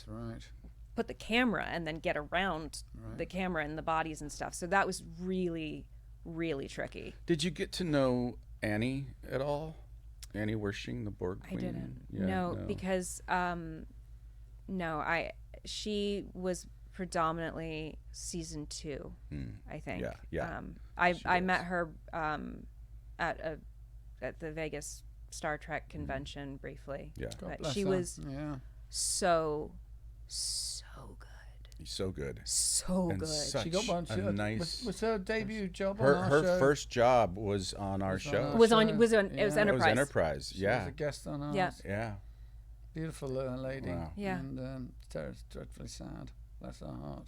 Speaker 2: Right.
Speaker 4: put the camera and then get around the camera and the bodies and stuff. So that was really, really tricky.
Speaker 1: Did you get to know Annie at all? Annie Wershing, the Borg
Speaker 4: I
Speaker 1: Queen?
Speaker 4: didn't.
Speaker 1: Yeah,
Speaker 4: no, because she was predominantly season 2, I think.
Speaker 1: Yeah.
Speaker 4: I met her at the Vegas Star Trek convention briefly.
Speaker 1: Yeah.
Speaker 2: God
Speaker 4: But
Speaker 2: bless
Speaker 4: she
Speaker 2: her.
Speaker 4: was
Speaker 2: Yeah.
Speaker 4: so good.
Speaker 1: So good.
Speaker 4: So
Speaker 1: And
Speaker 4: good.
Speaker 1: such
Speaker 2: She got one.
Speaker 1: a nice.
Speaker 2: Was her debut job
Speaker 1: Her
Speaker 2: on our show?
Speaker 1: first job was on our show.
Speaker 2: our
Speaker 4: was
Speaker 2: show.
Speaker 4: on
Speaker 2: Yeah.
Speaker 4: it was
Speaker 1: It was
Speaker 4: Enterprise.
Speaker 1: Enterprise.
Speaker 2: She was
Speaker 1: Yeah.
Speaker 2: a guest on ours.
Speaker 4: Yeah.
Speaker 1: Yeah.
Speaker 2: Beautiful lady.
Speaker 1: Wow.
Speaker 4: Yeah.
Speaker 2: And dreadfully sad. Bless her heart.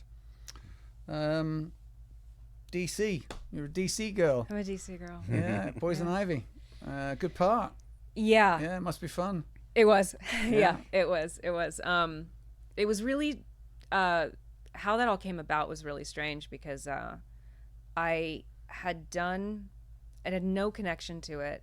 Speaker 2: DC. You're a DC girl.
Speaker 4: I'm a DC girl.
Speaker 2: Yeah. Poison Ivy. Good part.
Speaker 4: Yeah.
Speaker 2: Yeah. It must be fun.
Speaker 4: It was.
Speaker 2: Yeah.
Speaker 4: Yeah, it was. It was. It was really how that all came about was really strange because I had no connection to it,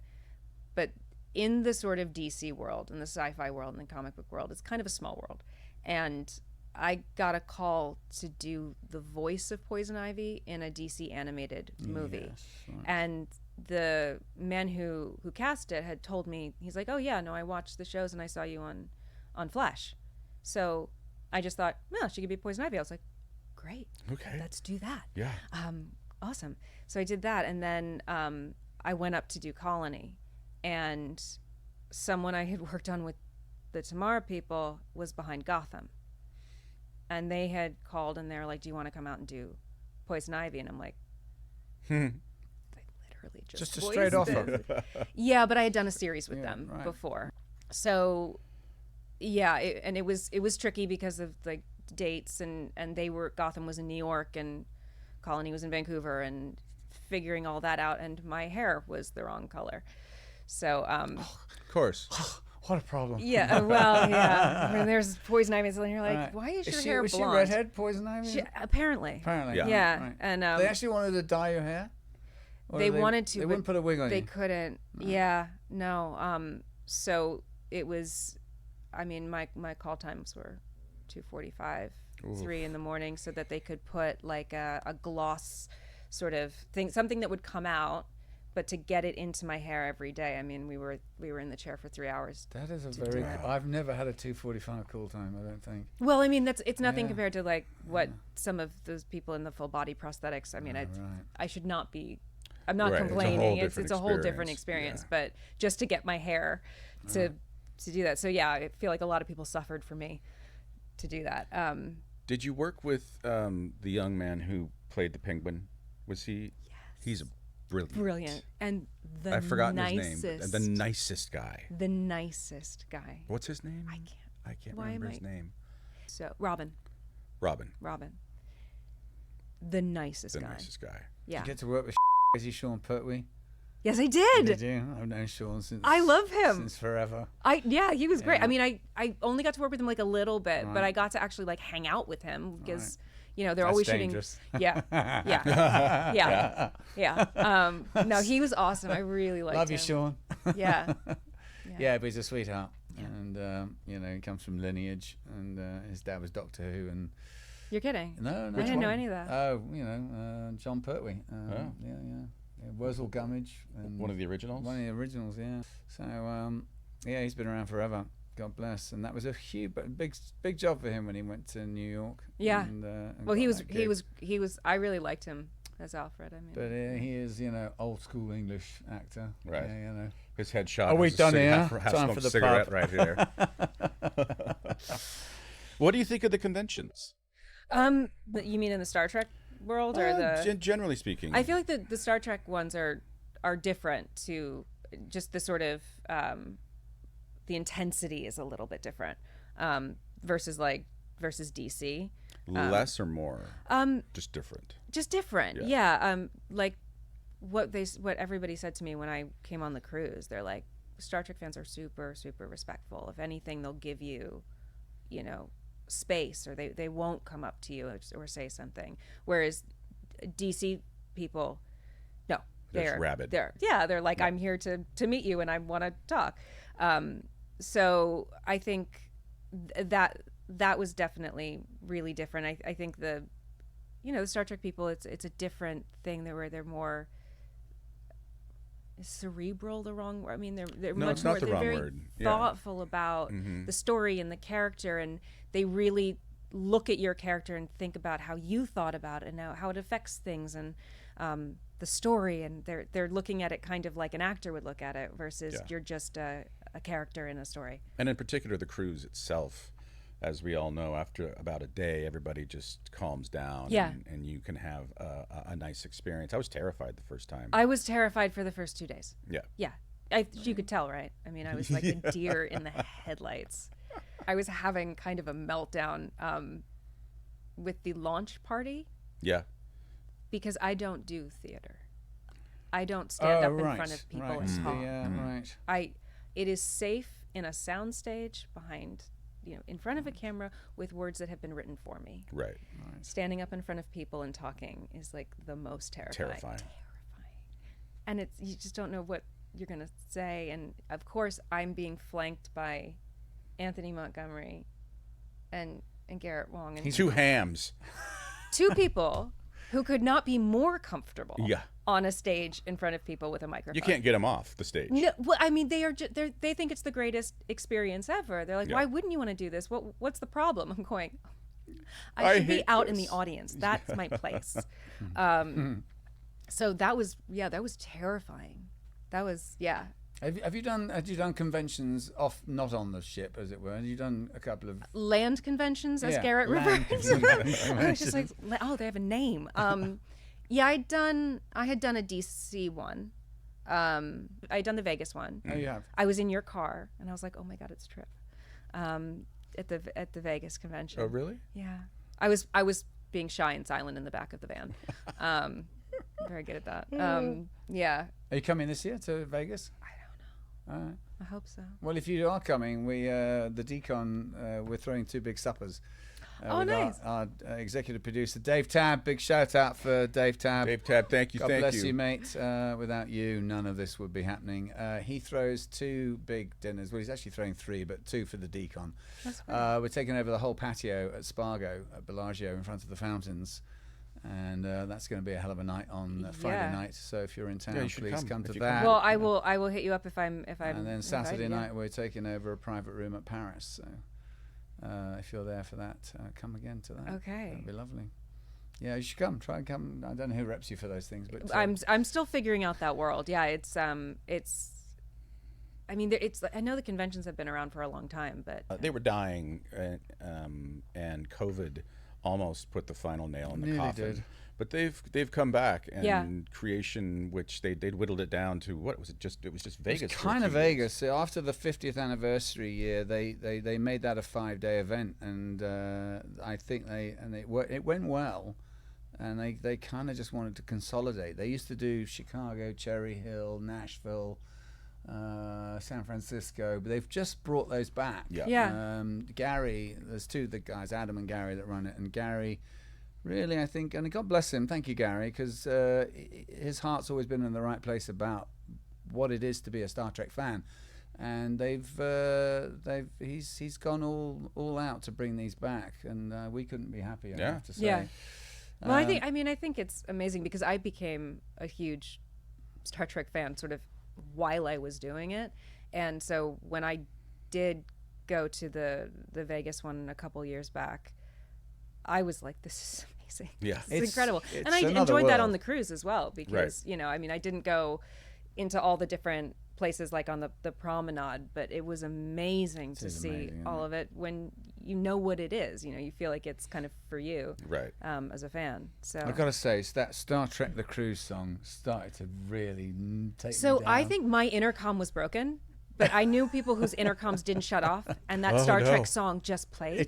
Speaker 4: but in the sort of DC world, in the sci-fi world, in the comic book world, it's kind of a small world, and I got a call to do the voice of Poison Ivy in a DC animated movie.
Speaker 2: Yes, right.
Speaker 4: And the man who cast it had told me, he's like, oh yeah, no, I watched the shows and I saw you on Flash. So I just thought, well, she could be Poison Ivy. I was like, great,
Speaker 1: Okay.
Speaker 4: let's do that.
Speaker 1: Yeah.
Speaker 4: Awesome. So I did that, and then I went up to do Colony, and someone I had worked on with the Tamara people was behind Gotham, and they had called and they're like, do you want to come out and do Poison Ivy? And I'm like, I literally just
Speaker 2: a straight
Speaker 4: voiced
Speaker 2: offer.
Speaker 4: it. Yeah, but I had done a series with them
Speaker 2: right.
Speaker 4: before, so yeah, it was tricky because of like dates, and Gotham was in New York and Colony was in Vancouver, and figuring all that out, and my hair was the wrong color, so
Speaker 1: Of course.
Speaker 2: What a problem.
Speaker 4: yeah, well, yeah. I mean, there's Poison Ivy, and you're like,
Speaker 2: Right.
Speaker 4: why is your
Speaker 2: she,
Speaker 4: hair
Speaker 2: was
Speaker 4: blonde?
Speaker 2: she redhead, Poison Ivy?
Speaker 4: Apparently.
Speaker 2: Apparently.
Speaker 1: Yeah.
Speaker 4: Yeah,
Speaker 2: Right.
Speaker 4: and
Speaker 2: They actually wanted to dye your hair? Or
Speaker 4: they wanted to,
Speaker 2: They
Speaker 4: but
Speaker 2: wouldn't put a wig on
Speaker 4: they
Speaker 2: you?
Speaker 4: couldn't. Yeah, no. So it was, I mean, my call times were 2:45, 3 in the morning, so that they could put like a gloss sort of thing, something that would come out, but to get it into my hair every day. I mean, we were in the chair for 3 hours.
Speaker 2: That is a very... I've never had a 2:45 call time, I don't think.
Speaker 4: Well, I mean, it's nothing
Speaker 2: Yeah.
Speaker 4: compared to like what some of those people in the full body prosthetics. I mean, I should not be. I'm not
Speaker 1: Right, it's a whole
Speaker 4: complaining.
Speaker 1: different
Speaker 4: It's a whole different
Speaker 1: experience,
Speaker 4: experience. But just to get my hair to do that. So yeah, I feel like a lot of people suffered for me to do that.
Speaker 1: Did you work with the young man who played the Penguin? Was he? Yes. He's brilliant.
Speaker 4: And the
Speaker 1: I've forgotten
Speaker 4: nicest,
Speaker 1: his name. The nicest guy.
Speaker 4: the nicest guy.
Speaker 1: What's his name? I can't
Speaker 4: Why
Speaker 1: remember
Speaker 4: am
Speaker 1: his
Speaker 4: I-
Speaker 1: name.
Speaker 4: So Robin,
Speaker 1: Robin.
Speaker 4: the nicest
Speaker 1: The
Speaker 4: guy.
Speaker 1: nicest guy.
Speaker 4: Yeah.
Speaker 2: You get to work with crazy Sean Pertwee?
Speaker 4: Yes, I did.
Speaker 2: Did you? I've known Sean since...
Speaker 4: I love him.
Speaker 2: Since forever.
Speaker 4: He was great.
Speaker 2: Yeah.
Speaker 4: I mean, I only got to work with him like a little bit, but
Speaker 2: Right.
Speaker 4: I got to actually like hang out with him because, you know, they're
Speaker 2: That's
Speaker 4: always
Speaker 2: dangerous.
Speaker 4: shooting. Yeah, yeah. No, he was awesome. I really liked him.
Speaker 2: Love you, Sean.
Speaker 4: Yeah.
Speaker 2: Yeah, but he's a sweetheart. And, you know, he comes from lineage, and his dad was Doctor Who, and...
Speaker 4: You're kidding.
Speaker 2: No,
Speaker 4: I didn't know any of that.
Speaker 2: Oh, you know, John Pertwee.
Speaker 1: Oh.
Speaker 2: Yeah. Wurzel Gummidge. And
Speaker 1: One of the originals?
Speaker 2: One of the originals, yeah. So, yeah, he's been around forever. God bless. And that was a huge, big job for him when he went to New York.
Speaker 4: Yeah.
Speaker 2: And
Speaker 4: Well,
Speaker 2: got that gig.
Speaker 4: he was. I really liked him as Alfred. I mean,
Speaker 2: But he is, you know, old school English actor.
Speaker 1: Right.
Speaker 2: Yeah, you know.
Speaker 1: His headshot.
Speaker 2: Are we
Speaker 1: has a
Speaker 2: done here?
Speaker 1: half
Speaker 2: Time
Speaker 1: smoked
Speaker 2: for the
Speaker 1: cigarette
Speaker 2: pub.
Speaker 1: right here. What do you think of the conventions?
Speaker 4: but you mean in the Star Trek world or the?
Speaker 1: Generally speaking.
Speaker 4: I feel like the Star Trek ones are different to just the sort of the intensity is a little bit different, versus DC.
Speaker 1: Less or more? Just different.
Speaker 4: Just different, yeah. Like what everybody said to me when I came on the cruise, they're like, Star Trek fans are super, super respectful. If anything, they'll give you, space, or they won't come up to you or say something. Whereas DC people, no, they're
Speaker 1: rabid.
Speaker 4: They're like, I'm here to meet you and I want to talk. So I think that was definitely really different. I think the Star Trek people, it's a different thing. They're more cerebral, the wrong word. I mean, they're
Speaker 1: No,
Speaker 4: much
Speaker 1: it's
Speaker 4: more.
Speaker 1: not the
Speaker 4: They're
Speaker 1: wrong
Speaker 4: very
Speaker 1: word.
Speaker 4: thoughtful about the story and the character, and they really look at your character and think about how you thought about it and how it affects things and the story, and they're looking at it kind of like an actor would look at it versus you're just a character in a story.
Speaker 1: And in particular, the cruise itself, as we all know, after about a day, everybody just calms down and you can have a nice experience. I was terrified the first time.
Speaker 4: I was terrified for the first 2 days.
Speaker 1: Yeah.
Speaker 4: You could tell, right? I mean, I was like a deer in the headlights. I was having kind of a meltdown with the launch party.
Speaker 1: Yeah.
Speaker 4: Because I don't do theater. I don't stand up in front of people and talk.
Speaker 2: Right.
Speaker 4: It is safe in a soundstage behind, in front of a camera with words that have been written for me.
Speaker 1: Right.
Speaker 4: Standing up in front of people and talking is like the most terrifying. And you just don't know what you're going to say. And of course, I'm being flanked by Anthony Montgomery and Garrett Wong. And
Speaker 1: Two hams.
Speaker 4: Two people who could not be more comfortable
Speaker 1: Yeah.
Speaker 4: on a stage in front of people with a microphone.
Speaker 1: You can't get them off the stage.
Speaker 4: No, well, I mean, they think it's the greatest experience ever. They're like,
Speaker 1: Yeah.
Speaker 4: why wouldn't you want to do this? What's the problem? I'm going, I should be
Speaker 1: hate
Speaker 4: out in
Speaker 1: this.
Speaker 4: the audience. That's my place. So that was terrifying. That was, yeah.
Speaker 2: Have you done conventions not on the ship, as it were? Have you done a couple of
Speaker 4: Land conventions, as
Speaker 2: Yeah,
Speaker 4: Garrett
Speaker 2: land
Speaker 4: refers. I was just like, oh, they have a name. Yeah, I had done a DC one. I'd done the Vegas one.
Speaker 2: Oh, you have.
Speaker 4: I was in your car, and I was like, oh my God, it's Trip. At the Vegas convention.
Speaker 1: Oh, really?
Speaker 4: Yeah, I was being shy and silent in the back of the van. Very good at that. Yeah.
Speaker 2: Are you coming this year to Vegas?
Speaker 4: I don't know.
Speaker 2: All right.
Speaker 4: I hope so.
Speaker 2: Well, if you are coming, the Decon, we're throwing 2 big suppers. With
Speaker 4: nice.
Speaker 2: Our executive producer, Dave Tabb. Big shout out for Dave Tabb.
Speaker 1: Dave Tab, thank you.
Speaker 2: God
Speaker 1: thank
Speaker 2: bless you, mate. Without you, none of this would be happening. He throws 2 big dinners. Well, he's actually throwing 3, but 2 for the Decon.
Speaker 4: That's great.
Speaker 2: We're taking over the whole patio at Spargo, at Bellagio, in front of the fountains. And that's going to be a hell of a night on Friday night. So if you're in town,
Speaker 1: you should
Speaker 2: please come
Speaker 1: if
Speaker 2: to
Speaker 1: you
Speaker 2: that.
Speaker 4: Well, I will hit you up if I'm.
Speaker 2: And then Saturday
Speaker 4: invited,
Speaker 2: night, we're taking over a private room at Paris. So if you're there for that, come again to that.
Speaker 4: Okay.
Speaker 2: That'd be lovely. Yeah, you should come. Try and come. I don't know who reps you for those things, but
Speaker 4: I'm still figuring out that world. Yeah, it's. I mean, I know the conventions have been around for a long time, but
Speaker 1: They were dying, and COVID almost put the final nail in the
Speaker 2: Nearly
Speaker 1: coffin.
Speaker 2: did.
Speaker 1: But they've come back, and creation, which they'd whittled it down to, what was it? It was just Vegas.
Speaker 2: It's
Speaker 1: for a
Speaker 2: kind of
Speaker 1: few years.
Speaker 2: Vegas. So after the 50th anniversary year, they made that a 5-day event, and I think it went well, and they kind of just wanted to consolidate. They used to do Chicago, Cherry Hill, Nashville, San Francisco, but they've just brought those back.
Speaker 4: Yeah.
Speaker 2: Gary, there's 2 the guys, Adam and Gary, that run it, and Gary. Really, I think, and God bless him. Thank you, Gary, because his heart's always been in the right place about what it is to be a Star Trek fan, and he's gone all out to bring these back, and we couldn't be happier. I have to say.
Speaker 4: Yeah. Well, I think it's amazing because I became a huge Star Trek fan sort of while I was doing it, and so when I did go to the Vegas one a couple years back, I was like, this is amazing.
Speaker 1: Yeah.
Speaker 4: It's incredible.
Speaker 2: it's
Speaker 4: And I
Speaker 2: another
Speaker 4: enjoyed that
Speaker 2: world.
Speaker 4: on the cruise as well because, I didn't go into all the different places like on the promenade, but it was amazing to see
Speaker 2: amazing,
Speaker 4: all of it when you know what it is. You feel like it's kind of for you
Speaker 1: Right.
Speaker 4: as a fan. So
Speaker 2: I've got to say, that Star Trek The Cruise song started to really take me
Speaker 4: So
Speaker 2: down.
Speaker 4: I think my intercom was broken but I knew people whose intercoms didn't shut off, and that Star Trek song just played.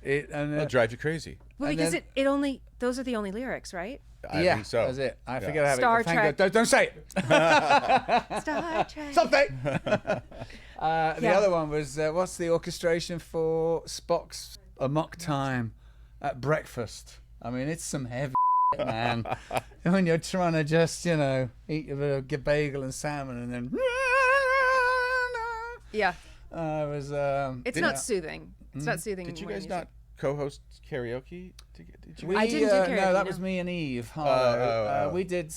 Speaker 1: It'll drive you crazy.
Speaker 4: Well, because it only, those are the only lyrics, right?
Speaker 1: I think so.
Speaker 2: That's it. I forget how
Speaker 4: Star
Speaker 2: it.
Speaker 4: Trek.
Speaker 2: Don't say it.
Speaker 4: Star Trek.
Speaker 2: Something. The other one was what's the orchestration for Spock's Amok Time at breakfast? I mean, it's some heavy shit, man. When you're trying to just, eat a bit of bagel and salmon and then.
Speaker 4: Yeah.
Speaker 2: It was.
Speaker 4: It's not soothing. It's not soothing.
Speaker 1: Did you
Speaker 4: when
Speaker 1: guys not co-host karaoke?
Speaker 4: I didn't do karaoke.
Speaker 2: No, that
Speaker 4: no.
Speaker 2: was me and Eve. We did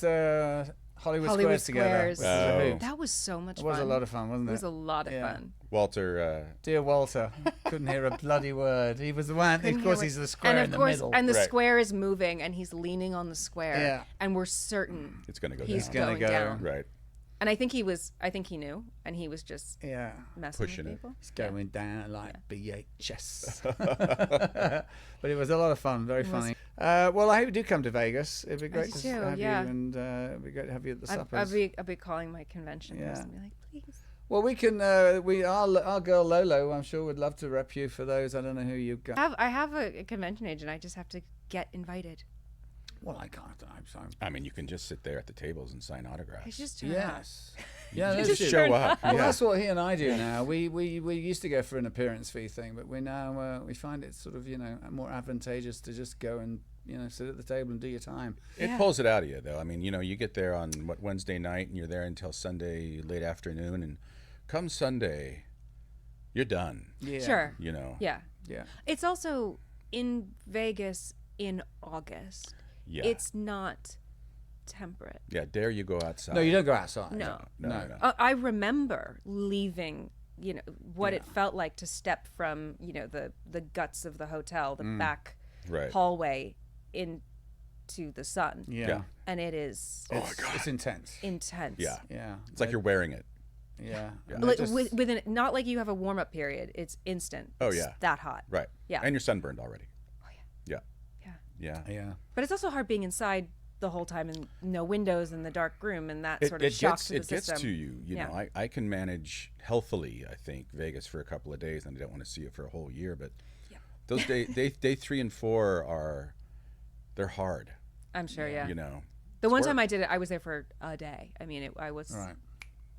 Speaker 2: Hollywood Squares together. Which is a hoot.
Speaker 4: That was so much fun.
Speaker 2: It was a lot of fun, wasn't it?
Speaker 4: It was a lot of fun.
Speaker 1: Walter.
Speaker 2: Dear Walter, couldn't hear a bloody word. He was the one. Of course, he's the square in the middle.
Speaker 4: And the square is moving, and he's leaning on the square.
Speaker 2: Yeah.
Speaker 4: And we're certain
Speaker 1: It's going to go
Speaker 4: he's
Speaker 1: down.
Speaker 4: going down.
Speaker 1: Right.
Speaker 4: And I think he knew, and he was just messing
Speaker 1: Pushing
Speaker 4: with
Speaker 1: it.
Speaker 4: people.
Speaker 2: It's going down like BHS. But it was a lot of fun, very funny. Well, I hope you do come to Vegas. It'd be great to have you, and it'd be great to have you at the suppers.
Speaker 4: I'll be calling my convention and be like, please.
Speaker 2: Well, we can. Our girl Lolo, I'm sure, would love to rep you for those. I don't know who you've got.
Speaker 4: I have a convention agent. I just have to get invited.
Speaker 2: Well, I can't.
Speaker 1: I mean, you can just sit there at the tables and sign autographs.
Speaker 4: It's just turn
Speaker 2: Yes.
Speaker 4: up.
Speaker 2: Yeah, that's
Speaker 1: just
Speaker 2: true.
Speaker 1: show up.
Speaker 2: Well,
Speaker 1: Yeah.
Speaker 2: that's what he and I do now. We used to go for an appearance fee thing, but we now we find it sort of more advantageous to just go and sit at the table and do your time.
Speaker 1: It pulls it out of you, though. I mean, you get there on Wednesday night, and you're there until Sunday late afternoon, and come Sunday, you're done.
Speaker 2: Yeah.
Speaker 4: Sure.
Speaker 2: Yeah.
Speaker 4: It's also in Vegas in August.
Speaker 1: Yeah.
Speaker 4: It's not temperate.
Speaker 1: Yeah, dare you go outside.
Speaker 2: No, you don't go outside.
Speaker 4: No.
Speaker 1: No.
Speaker 4: I remember leaving, what it felt like to step from, the guts of the hotel, the back hallway into the sun.
Speaker 2: Yeah.
Speaker 4: And it is
Speaker 2: It's intense.
Speaker 4: intense.
Speaker 1: Yeah.
Speaker 2: Yeah.
Speaker 1: It's like you're wearing it.
Speaker 2: Yeah.
Speaker 4: Like, within not like you have a warm up period. It's instant.
Speaker 1: Oh,
Speaker 4: It's
Speaker 1: yeah.
Speaker 4: that hot.
Speaker 1: Right.
Speaker 4: Yeah.
Speaker 1: And you're sunburned already.
Speaker 4: Oh yeah.
Speaker 1: Yeah.
Speaker 4: Yeah.
Speaker 1: Yeah.
Speaker 2: Yeah.
Speaker 4: But it's also hard being inside the whole time and no windows in the dark room and that sort of
Speaker 1: It
Speaker 4: shock
Speaker 1: gets
Speaker 4: to the
Speaker 1: it gets
Speaker 4: system.
Speaker 1: to you. You know, I can manage healthily, I think, Vegas for a couple of days, and I don't want to see it for a whole year. But those day 3 and 4 they're hard.
Speaker 4: I'm sure. Yeah.
Speaker 1: The
Speaker 4: one time I did it, I was there for a day. I mean, I was
Speaker 2: Right.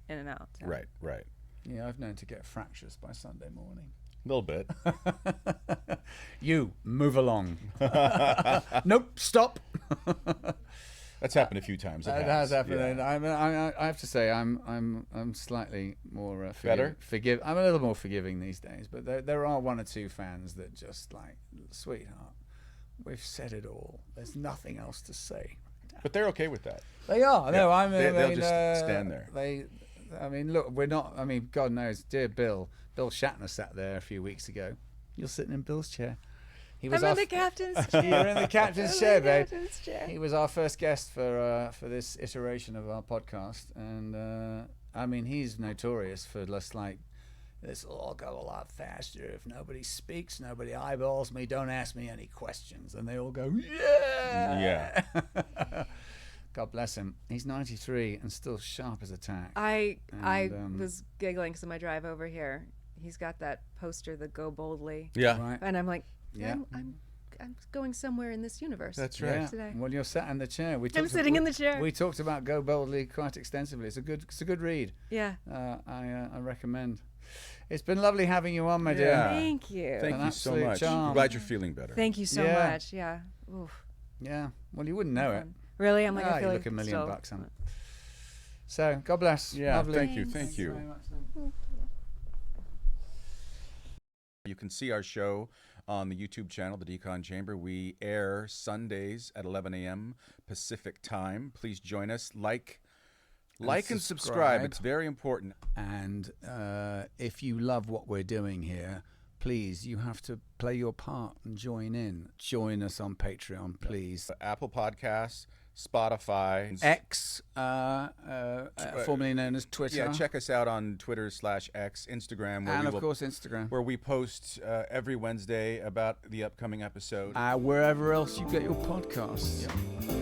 Speaker 4: in and out. So.
Speaker 1: Right.
Speaker 2: Yeah, I've known to get fractures by Sunday morning.
Speaker 1: A little bit.
Speaker 2: You move along. Nope, stop.
Speaker 1: That's happened a few times.
Speaker 2: That has happened. Yeah. I have to say, I'm slightly more
Speaker 1: better.
Speaker 2: I'm a little more forgiving these days. But there are one or two fans that just like, sweetheart, we've said it all. There's nothing else to say.
Speaker 1: But they're okay with that.
Speaker 2: They are.
Speaker 1: Yeah.
Speaker 2: No,
Speaker 1: They'll just stand there.
Speaker 2: Look, we're not. I mean, God knows, dear Bill Shatner sat there a few weeks ago. You're sitting in Bill's chair.
Speaker 4: I'm in the captain's chair.
Speaker 2: You're in the captain's chair, babe.
Speaker 4: Captain's chair.
Speaker 2: He was our first guest for this iteration of our podcast, and I mean, he's notorious for just like, this will all go a lot faster if nobody speaks, nobody eyeballs me, don't ask me any questions, and they all go, yeah. God bless him. He's 93 and still sharp as a tack.
Speaker 4: I was giggling because on my drive over here, he's got that poster, the Go Boldly.
Speaker 1: Yeah.
Speaker 2: Right.
Speaker 4: And I'm like,
Speaker 2: Yeah.
Speaker 4: I'm going somewhere in this universe.
Speaker 1: That's right.
Speaker 2: Yeah.
Speaker 4: Today.
Speaker 2: Well, you're sat in the chair.
Speaker 4: I'm sitting in the chair.
Speaker 2: We talked about Go Boldly quite extensively. It's a good read.
Speaker 4: Yeah.
Speaker 2: I recommend. It's been lovely having you on, my dear.
Speaker 1: Yeah.
Speaker 4: Thank you.
Speaker 1: Thank
Speaker 2: An
Speaker 1: you so
Speaker 2: absolute
Speaker 1: much.
Speaker 2: charm.
Speaker 1: I'm glad you're feeling better.
Speaker 4: Thank you so
Speaker 2: Yeah.
Speaker 4: much. Yeah. Oof.
Speaker 2: Yeah. Well, you wouldn't know it.
Speaker 4: Really? I'm like, I
Speaker 2: You
Speaker 4: feel
Speaker 2: look
Speaker 4: like
Speaker 2: $1 million
Speaker 4: still-
Speaker 2: bucks, huh? So, God bless.
Speaker 1: Yeah.
Speaker 2: Lovely.
Speaker 1: Thank you.
Speaker 4: Thanks.
Speaker 1: Thank you.
Speaker 2: Very much, then.
Speaker 1: You can see our show on the YouTube channel, The Decon Chamber. We air Sundays at 11 a.m. Pacific time. Please join us. Like and subscribe. It's very important.
Speaker 2: And if you love what we're doing here, please, you have to play your part and join in. Join us on Patreon, please.
Speaker 1: Apple Podcasts, Spotify,
Speaker 2: X, formerly known as Twitter.
Speaker 1: Yeah, check us out on Twitter/X, Instagram,
Speaker 2: and of course Instagram.
Speaker 1: where we post every Wednesday about the upcoming episode.
Speaker 2: Wherever else you get your podcasts.
Speaker 1: Yeah.